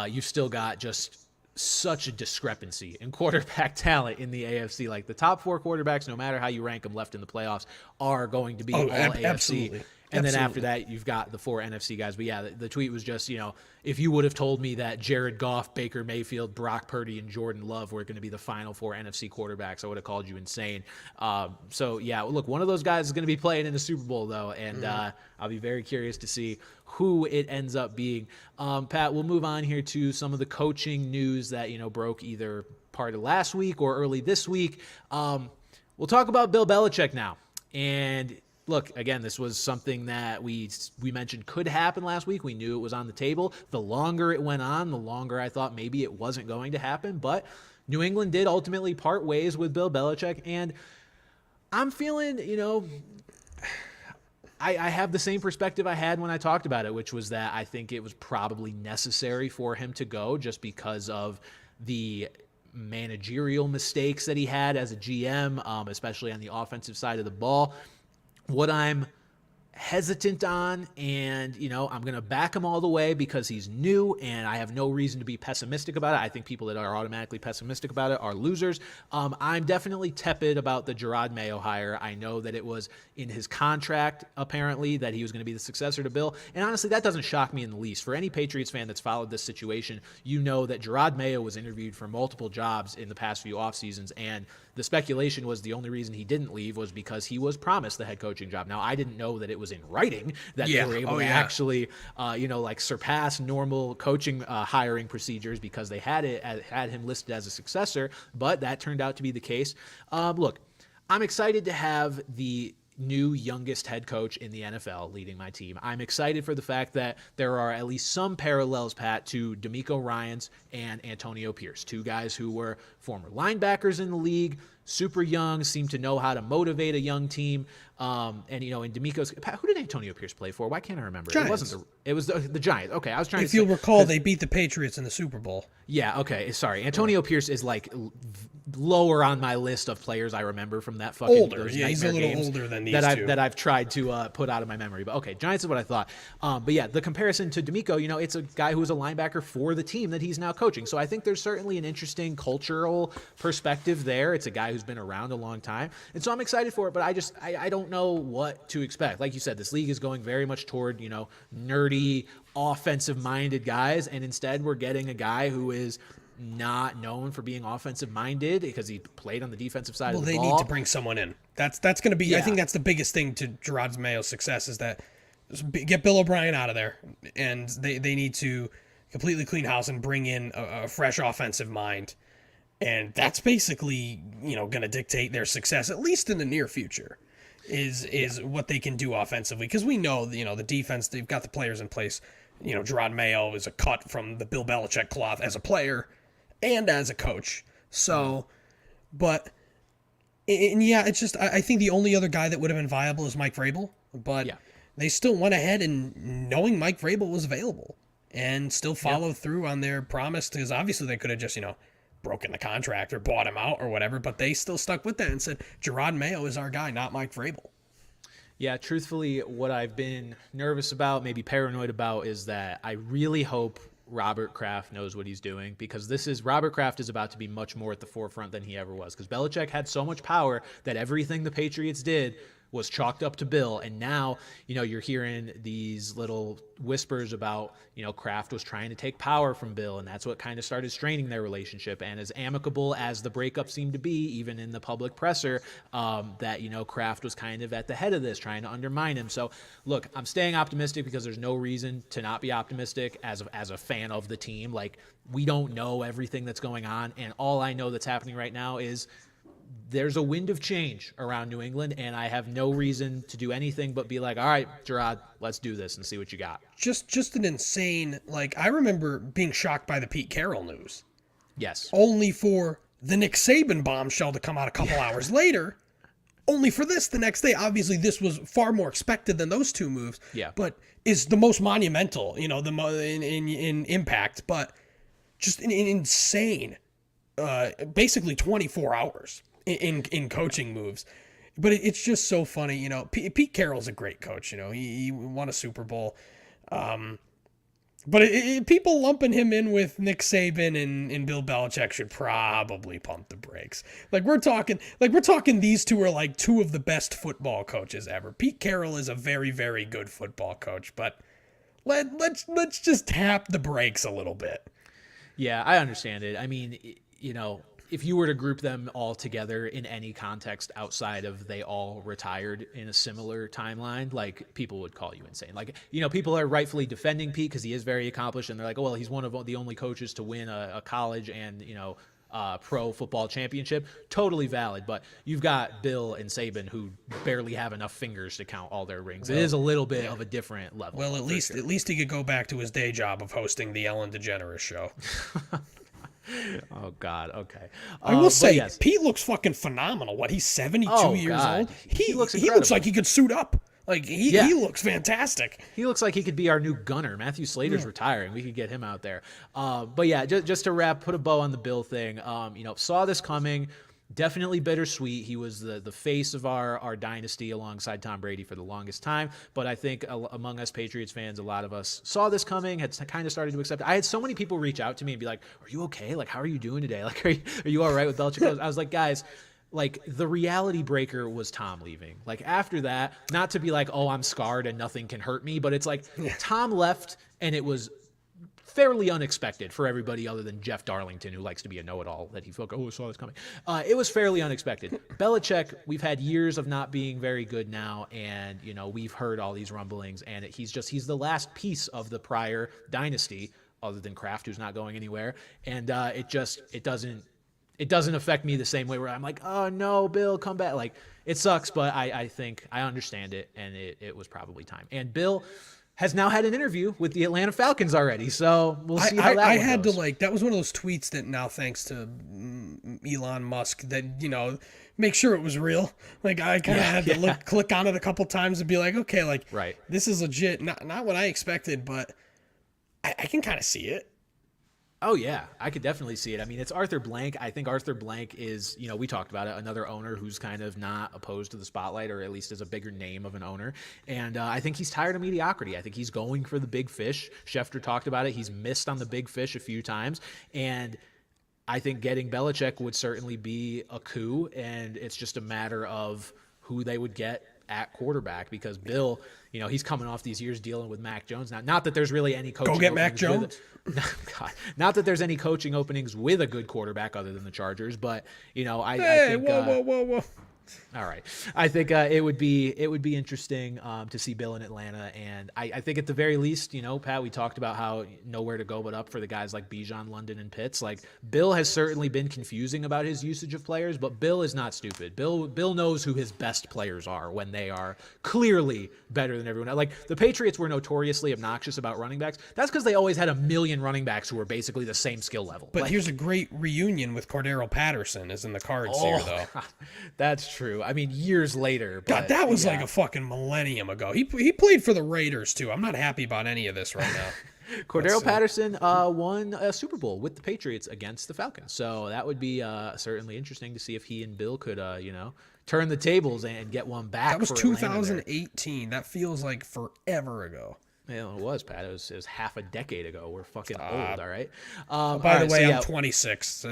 you've still got just such a discrepancy in quarterback talent in the AFC. Like the top 4 quarterbacks, no matter how you rank them left in the playoffs, are going to be all AFC. Absolutely. And then after that, you've got the 4 NFC guys. But yeah, the tweet was just, you know, if you would have told me that Jared Goff, Baker Mayfield, Brock Purdy, and Jordan Love were going to be the final 4 NFC quarterbacks, I would have called you insane. So yeah, look, one of those guys is going to be playing in the Super Bowl though, and I'll be very curious to see who it ends up being. Pat, we'll move on here to some of the coaching news that, you know, broke either part of last week or early this week. We'll talk about Bill Belichick now. And look, again, this was something that we mentioned could happen last week. We knew it was on the table. The longer it went on, the longer I thought maybe it wasn't going to happen. But New England did ultimately part ways with Bill Belichick, and I'm feeling, I have the same perspective I had when I talked about it, which was that I think it was probably necessary for him to go just because of the managerial mistakes that he had as a GM, especially on the offensive side of the ball. What I'm hesitant on, and I'm going to back him all the way because he's new and I have no reason to be pessimistic about it. I think people that are automatically pessimistic about it are losers. I'm definitely tepid about the Gerard Mayo hire. I know that it was in his contract, apparently, that he was going to be the successor to Bill, and honestly, that doesn't shock me in the least. For any Patriots fan that's followed this situation, you know that Gerard Mayo was interviewed for multiple jobs in the past few off seasons, and the speculation was the only reason he didn't leave was because he was promised the head coaching job. Now, I didn't know that it was in writing that they were able to actually, surpass normal coaching hiring procedures because they had him listed as a successor, but that turned out to be the case. Look, I'm excited to have the new youngest head coach in the NFL leading my team. I'm excited for the fact that there are at least some parallels, Pat, to D'Amico Ryans and Antonio Pierce, two guys who were former linebackers in the league, super young, seem to know how to motivate a young team. In D'Amico's, Pat, who did Antonio Pierce play for? Why can't I remember? Giants. It was the Giants. Okay, I was trying to If you'll recall, they beat the Patriots in the Super Bowl. Yeah, okay, sorry. Antonio Pierce is like lower on my list of players I remember from that fucking older. Yeah, he's a little older than these two. That I've tried to put out of my memory. But okay, Giants is what I thought. But yeah, the comparison to D'Amico, it's a guy who was a linebacker for the team that he's now coaching. So I think there's certainly an interesting cultural perspective there. It's a guy who's been around a long time. And so I'm excited for it, but I don't know what to expect. Like you said, this league is going very much toward, nerdy, offensive-minded guys, and instead we're getting a guy who is not known for being offensive-minded because he played on the defensive side of the ball. Well, they need to bring someone in. That's going to be, I think that's the biggest thing to Gerard Mayo's success is that get Bill O'Brien out of there, and they need to completely clean house and bring in a fresh offensive mind. And that's basically, going to dictate their success, at least in the near future, is what they can do offensively. Because we know, the defense, they've got the players in place. Gerard Mayo is a cut from the Bill Belichick cloth as a player and as a coach. So, it's just, I think the only other guy that would have been viable is Mike Vrabel. But they still went ahead and knowing Mike Vrabel was available and still followed through on their promise, because obviously they could have just, broken the contract or bought him out or whatever, but they still stuck with that and said, Gerard Mayo is our guy, not Mike Vrabel. Yeah, truthfully, what I've been nervous about, maybe paranoid about, is that I really hope Robert Kraft knows what he's doing, because Robert Kraft is about to be much more at the forefront than he ever was, because Belichick had so much power that everything the Patriots did was chalked up to Bill, and now, you're hearing these little whispers about, Kraft was trying to take power from Bill, and that's what kind of started straining their relationship. And as amicable as the breakup seemed to be, even in the public presser, that, Kraft was kind of at the head of this, trying to undermine him. So, look, I'm staying optimistic because there's no reason to not be optimistic as a fan of the team. Like, we don't know everything that's going on, and all I know that's happening right now is there's a wind of change around New England, and I have no reason to do anything but be like, all right, Gerard, let's do this and see what you got. Just an insane, I remember being shocked by the Pete Carroll news. Yes. Only for the Nick Saban bombshell to come out a couple hours later, only for this the next day. Obviously, this was far more expected than those two moves, but is the most monumental, in impact, but just an insane, basically 24 hours. In coaching moves. But it's just so funny, Pete Carroll's a great coach, he won a Super Bowl. But people lumping him in with Nick Saban and Bill Belichick should probably pump the brakes. We're talking these two are two of the best football coaches ever. Pete Carroll is a very, very good football coach, but let's just tap the brakes a little bit. Yeah, I understand it. I mean, if you were to group them all together in any context outside of they all retired in a similar timeline, people would call you insane. People are rightfully defending Pete because he is very accomplished, and they're like, oh, well, he's one of the only coaches to win a college and, pro football championship. Totally valid, but you've got Bill and Saban who barely have enough fingers to count all their rings. It is a little bit of a different level. Well, at least he could go back to his day job of hosting the Ellen DeGeneres show. Oh God. Okay. I will say, yes. Pete looks fucking phenomenal. What, he's 72 Oh, years God. old? He looks He looks like incredible. he could suit up. Like, Yeah. he looks fantastic. He looks like he could be our new gunner. Matthew Slater's retiring. We could get him out there. But yeah, just to put a bow on the Bill thing. Saw this coming. Definitely bittersweet. He was the face of our dynasty alongside Tom Brady for the longest time. But I think among us Patriots fans, a lot of us saw this coming, had kind of started to accept it. I had so many people reach out to me and be like, "Are you okay? Like, how are you doing today? Like, are you all right with Belichick?" I was like, guys, like, the reality breaker was Tom leaving. Like, after that, not to be like, oh, I'm scarred and nothing can hurt me, but it's like Tom left and it was fairly unexpected for everybody other than Jeff Darlington, who likes to be a know-it-all, that he felt, oh, I saw this coming. It was fairly unexpected. Belichick, we've had years of not being very good now, and, we've heard all these rumblings, and he's the last piece of the prior dynasty, other than Kraft, who's not going anywhere, and it doesn't affect me the same way where I'm like, oh, no, Bill, come back. Like, it sucks, but I think I understand it, and it was probably time. And Bill has now had an interview with the Atlanta Falcons already, so we'll see how that I one had goes. to, that was one of those tweets that now, thanks to Elon Musk, that, make sure it was real. Like, I kind of had to click on it a couple times and be like, okay, like, Right. this is legit. Not what I expected, but I can kind of see it. Oh, yeah, I could definitely see it. I mean, it's Arthur Blank. I think Arthur Blank is, we talked about it, another owner who's kind of not opposed to the spotlight, or at least is a bigger name of an owner. And I think he's tired of mediocrity. I think he's going for the big fish. Schefter talked about it. He's missed on the big fish a few times. And I think getting Belichick would certainly be a coup. And it's just a matter of who they would get at quarterback, because Bill, he's coming off these years dealing with Mac Jones. Now, not that there's really any coaching. Go get Mac Jones. God, not that there's any coaching openings with a good quarterback other than the Chargers, but I think. Whoa. All right, I think it would be interesting to see Bill in Atlanta, and I think at the very least, Pat, we talked about how nowhere to go but up for the guys like Bijan, London, and Pitts. Like, Bill has certainly been confusing about his usage of players, but Bill is not stupid. Bill knows who his best players are when they are clearly better than everyone else. Like, the Patriots were notoriously obnoxious about running backs. That's because they always had a million running backs who were basically the same skill level. But here's a great reunion with Cordero Patterson is in the cards here, though. God, that's true. I mean, years later. But, God, that was like a fucking millennium ago. He played for the Raiders, too. I'm not happy about any of this right now. Cordero Patterson won a Super Bowl with the Patriots against the Falcons. So that would be certainly interesting to see if he and Bill could, turn the tables and get one back. That was for 2018. That feels like forever ago. Yeah, it was, Pat. It was half a decade ago. We're fucking old, all right? By the way, I'm 26.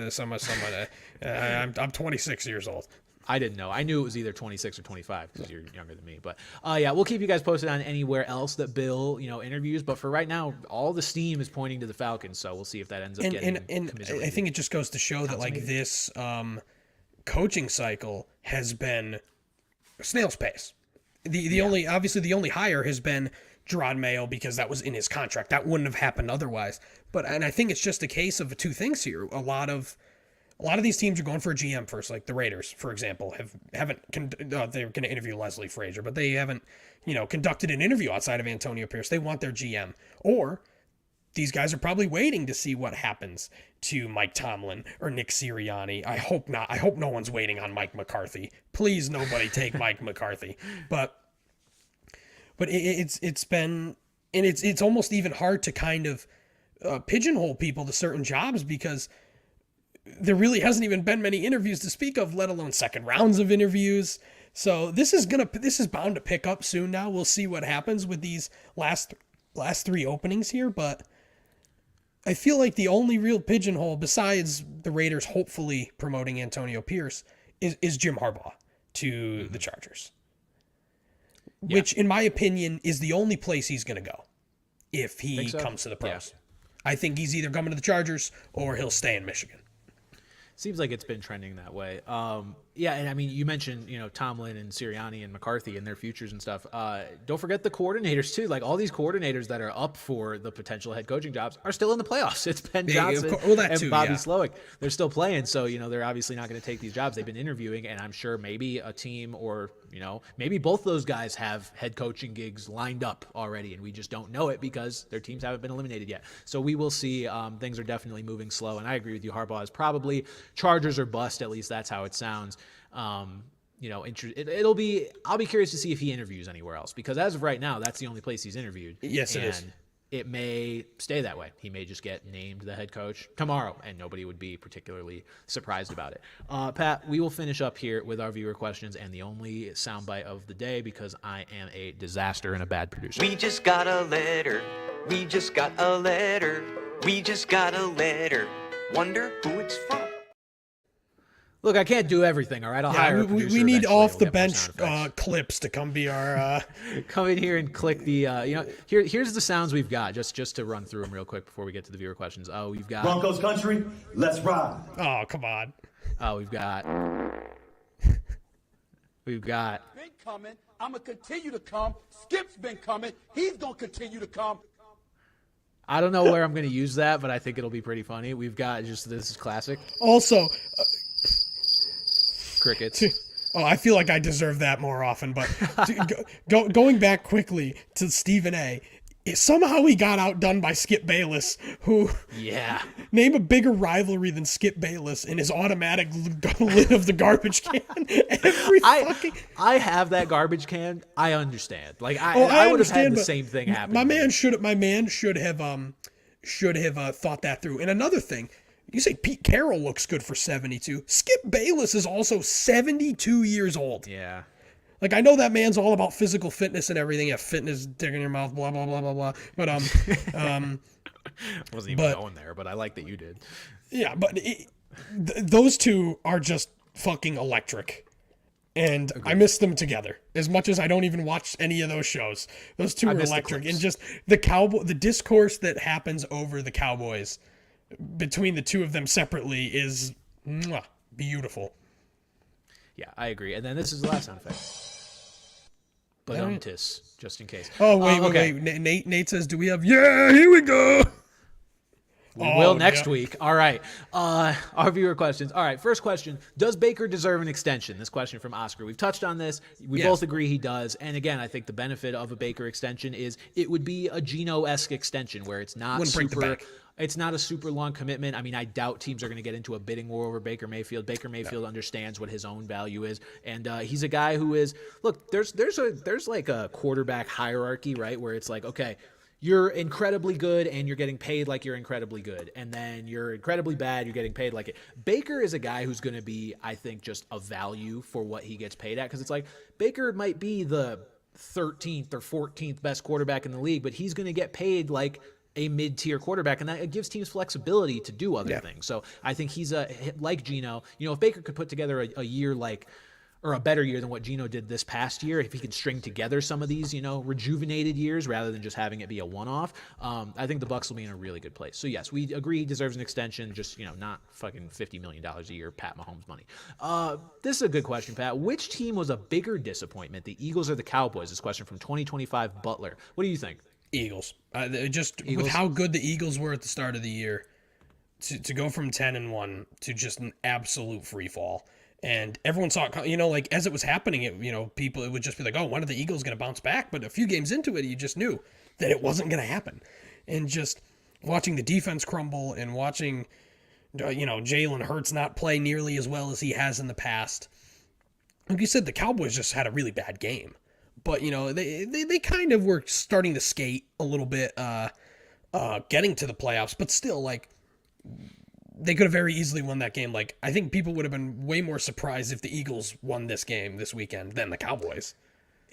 I'm 26 years old. I didn't know. I knew it was either 26 or 25 because you're younger than me. But yeah, we'll keep you guys posted on anywhere else that Bill, interviews. But for right now, all the steam is pointing to the Falcons. So we'll see if that ends up getting commiserated. I think it just goes to show that this coaching cycle has been snail's pace. The only hire has been Gerard Mayo, because that was in his contract. That wouldn't have happened otherwise. And I think it's just a case of two things here. A lot of these teams are going for a GM first, like the Raiders, for example, they're going to interview Leslie Frazier, but they haven't, conducted an interview outside of Antonio Pierce. They want their GM. Or these guys are probably waiting to see what happens to Mike Tomlin or Nick Sirianni. I hope not. I hope no one's waiting on Mike McCarthy. Please, nobody take Mike McCarthy. But it's been, and it's almost even hard to kind of pigeonhole people to certain jobs, because there really hasn't even been many interviews to speak of, let alone second rounds of interviews. So this is bound to pick up soon. Now we'll see what happens with these last three openings here, but I feel like the only real pigeonhole besides the Raiders hopefully promoting Antonio Pierce is Jim Harbaugh to the Chargers. Yeah. Which, in my opinion, is the only place he's going to go if he comes to the pros. Yeah. I think he's either coming to the Chargers or he'll stay in Michigan. Seems like it's been trending that way. Yeah, and I mean, you mentioned, Tomlin and Serriani and McCarthy and their futures and stuff. Don't forget the coordinators too. Like all these coordinators that are up for the potential head coaching jobs are still in the playoffs. It's Ben Johnson and Bobby Slowick. They're still playing, so they're obviously not going to take these jobs. They've been interviewing, and I'm sure maybe a team or maybe both those guys have head coaching gigs lined up already, and we just don't know it because their teams haven't been eliminated yet. So we will see. Things are definitely moving slow, and I agree with you. Harbaugh is probably Chargers or bust. At least that's how it sounds. I'll be curious to see if he interviews anywhere else, because as of right now, that's the only place he's interviewed. Yes, it is. It may stay that way. He may just get named the head coach tomorrow, and nobody would be particularly surprised about it. Pat, we will finish up here with our viewer questions and the only soundbite of the day, because I am a disaster and a bad producer. We just got a letter. We just got a letter. We just got a letter. Wonder who it's from. Look, I can't do everything, all right? I'll hire a producer. We need off-the-bench clips to come be our... Come in here and click the... here's the sounds we've got, just to run through them real quick before we get to the viewer questions. Oh, we've got... Broncos country, let's ride. Oh, come on. Oh, we've got... We've got... Been coming. I'm going to continue to come. Skip's been coming. He's going to continue to come. I don't know where I'm going to use that, but I think it'll be pretty funny. We've got this is classic. Also... Crickets. Oh, I feel like I deserve that more often, but going back quickly to Stephen A., somehow he got outdone by Skip Bayless, who name a bigger rivalry than Skip Bayless in his automatic lid of the garbage can. I have that garbage can. I understand. Like I would have had the same thing happen. My man should have thought that through. And another thing. You say Pete Carroll looks good for 72. Skip Bayless is also 72 years old. Yeah. Like, I know that man's all about physical fitness and everything. Yeah, fitness, dick in your mouth, blah, blah, blah, blah, blah. But, wasn't even going there, but I like that you did. Yeah, but those two are just fucking electric. And agreed. I miss them together. As much as I don't even watch any of those shows. Those two are electric. And just the discourse that happens over the Cowboys between the two of them separately is beautiful. Yeah, I agree. And then this is the last sound effect. But just in case. Oh, wait. Nate says, do we have... Yeah, here we go. We will next week. All right. Our viewer questions. All right, first question. Does Baker deserve an extension? This question from Oscar. We've touched on this. We both agree he does. And again, I think the benefit of a Baker extension is it would be a Geno-esque extension where it's not It's not a super long commitment. I mean, I doubt teams are going to get into a bidding war over Baker Mayfield. Baker Mayfield understands what his own value is, and he's a guy who is. Look, there's like a quarterback hierarchy, right? Where it's like, okay, you're incredibly good and you're getting paid like you're incredibly good, and then you're incredibly bad, you're getting paid like it. Baker is a guy who's going to be, I think, just a value for what he gets paid at, because it's like Baker might be the 13th or 14th best quarterback in the league, but he's going to get paid like a mid-tier quarterback, and that gives teams flexibility to do other things. So I think he's like Geno. If Baker could put together a year or a better year than what Geno did this past year, if he can string together some of these, rejuvenated years rather than just having it be a one-off, I think the Bucs will be in a really good place. So yes, we agree he deserves an extension, just, not fucking $50 million a year, Pat Mahomes money. This is a good question, Pat. Which team was a bigger disappointment, the Eagles or the Cowboys? This question from 2025 Butler. What do you think? Eagles. Eagles? With how good the Eagles were at the start of the year, to go from 10-1 to just an absolute free fall. And everyone saw it, as it was happening, it would just be like, oh, when are the Eagles going to bounce back? But a few games into it, you just knew that it wasn't going to happen. And just watching the defense crumble and watching, Jalen Hurts not play nearly as well as he has in the past. Like you said, the Cowboys just had a really bad game. But, they kind of were starting to skate a little bit, getting to the playoffs. But still, they could have very easily won that game. I think people would have been way more surprised if the Eagles won this game this weekend than the Cowboys.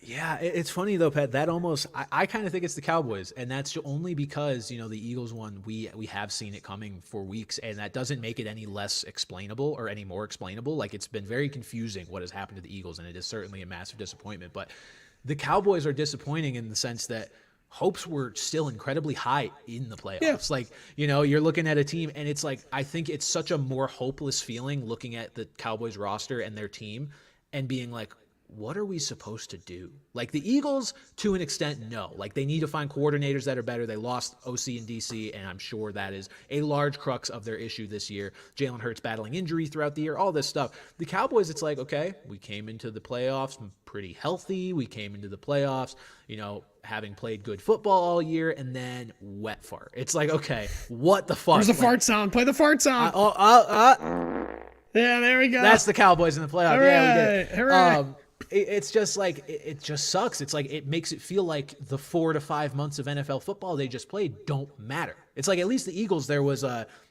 Yeah, it's funny, though, Pat. That almost – I kind of think it's the Cowboys. And that's only because, the Eagles won. We have seen it coming for weeks. And that doesn't make it any less explainable or any more explainable. It's been very confusing what has happened to the Eagles. And it is certainly a massive disappointment. But – the Cowboys are disappointing in the sense that hopes were still incredibly high in the playoffs. Yeah. Like, you're looking at a team and it's like, I think it's such a more hopeless feeling looking at the Cowboys roster and their team and being like, what are we supposed to do? Like the Eagles, to an extent, no. Like they need to find coordinators that are better. They lost OC and DC, and I'm sure that is a large crux of their issue this year. Jalen Hurts battling injury throughout the year, all this stuff. The Cowboys, it's like, okay, we came into the playoffs pretty healthy. We came into the playoffs, having played good football all year, and then wet fart. It's like, okay, what the fuck? Where's the fart sound? Play the fart sound. Yeah, there we go. That's the Cowboys in the playoffs. Hooray, Yeah, we did it. hooray. It's just like it just sucks. It's like it makes it feel like the 4 to 5 months of NFL football they just played don't matter. It's like at least the Eagles, there was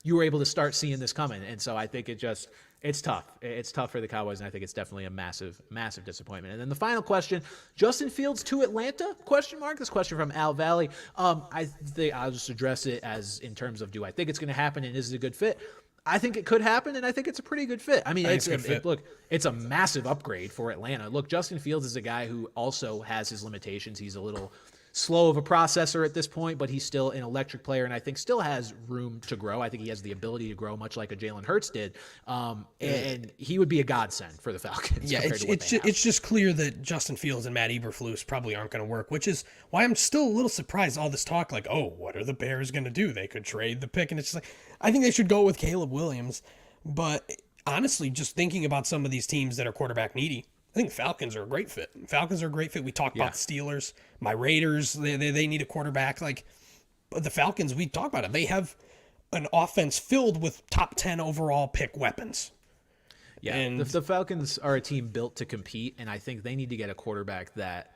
you were able to start seeing this coming, and so I think it's tough. It's tough for the Cowboys, and I think it's definitely a massive, massive disappointment. And then the final question: Justin Fields to Atlanta? Question mark. This question from Al Valley. I think I'll just address it as in terms of do I think it's going to happen and is it a good fit? I think it could happen, and I think it's a pretty good fit. I mean, it's a massive upgrade for Atlanta. Look, Justin Fields is a guy who also has his limitations. He's a little slow of a processor at this point, but he's still an electric player, and I think still has room to grow. I think he has the ability to grow, much like a Jalen Hurts did, and he would be a godsend for the Falcons. Yeah, it's just clear that Justin Fields and Matt Eberflus probably aren't going to work, which is why I'm still a little surprised all this talk like, oh, what are the Bears going to do? They could trade the pick, and it's just like, I think they should go with Caleb Williams, but honestly, just thinking about some of these teams that are quarterback needy, I think Falcons are a great fit. We talked about the Steelers, my Raiders. They need a quarterback. Like, but the Falcons, we talk about it. They have an offense filled with top 10 overall pick weapons. Yeah, and the Falcons are a team built to compete, and I think they need to get a quarterback that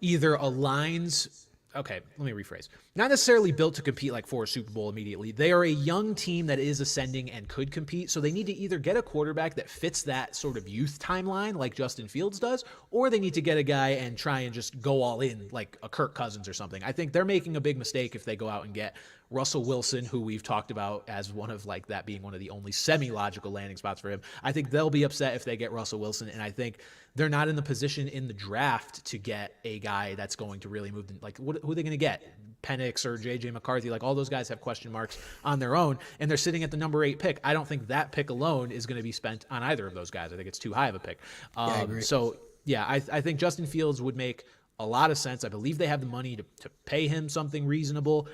either aligns. Okay, let me rephrase. Not necessarily built to compete like for a Super Bowl immediately. They are a young team that is ascending and could compete, so they need to either get a quarterback that fits that sort of youth timeline like Justin Fields does, or they need to get a guy and try and just go all in like a Kirk Cousins or something. I think they're making a big mistake if they go out and get Russell Wilson, who we've talked about as one of like that being one of the only semi-logical landing spots for him. I think they'll be upset if they get Russell Wilson, and I think they're not in the position in the draft to get a guy that's going to really move them. Like, who are they going to get? Penix or J.J. McCarthy? Like, all those guys have question marks on their own, and they're sitting at the number 8 pick. I don't think that pick alone is going to be spent on either of those guys. I think it's too high of a pick. I agree. So, yeah, I think Justin Fields would make a lot of sense. I believe they have the money to pay him something reasonable,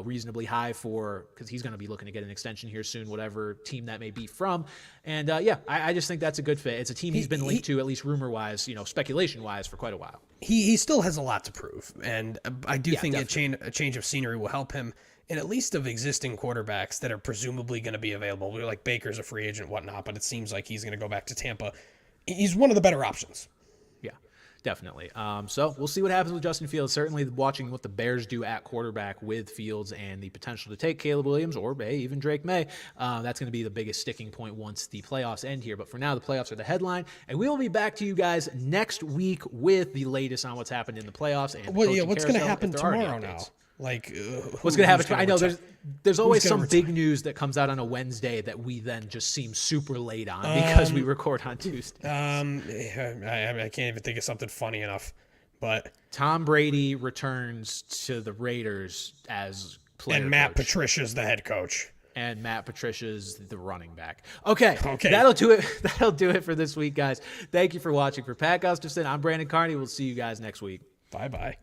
reasonably high because he's going to be looking to get an extension here soon, whatever team that may be from. And I just think that's a good fit. It's a team he's been linked to, at least rumor-wise, speculation-wise, for quite a while. He still has a lot to prove, and I do think definitely. a change of scenery will help him. And at least of existing quarterbacks that are presumably going to be available, like Baker's a free agent, whatnot, but it seems like he's going to go back to Tampa. He's one of the better options. Definitely. So we'll see what happens with Justin Fields. Certainly watching what the Bears do at quarterback with Fields and the potential to take Caleb Williams or even Drake May. That's going to be the biggest sticking point once the playoffs end here. But for now, the playoffs are the headline. And we will be back to you guys next week with the latest on what's happened in the playoffs. And what's going to happen tomorrow now? Like, what's going to happen? I know there's always some big news that comes out on a Wednesday that we then just seem super late on because we record on Tuesday. I can't even think of something funny enough. But Tom Brady returns to the Raiders as player and Matt coach. Patricia's the head coach. And Matt Patricia's the running back. Okay. That'll do it. That'll do it for this week, guys. Thank you for watching. For Pat Gustafson, I'm Brandon Carney. We'll see you guys next week. Bye-bye.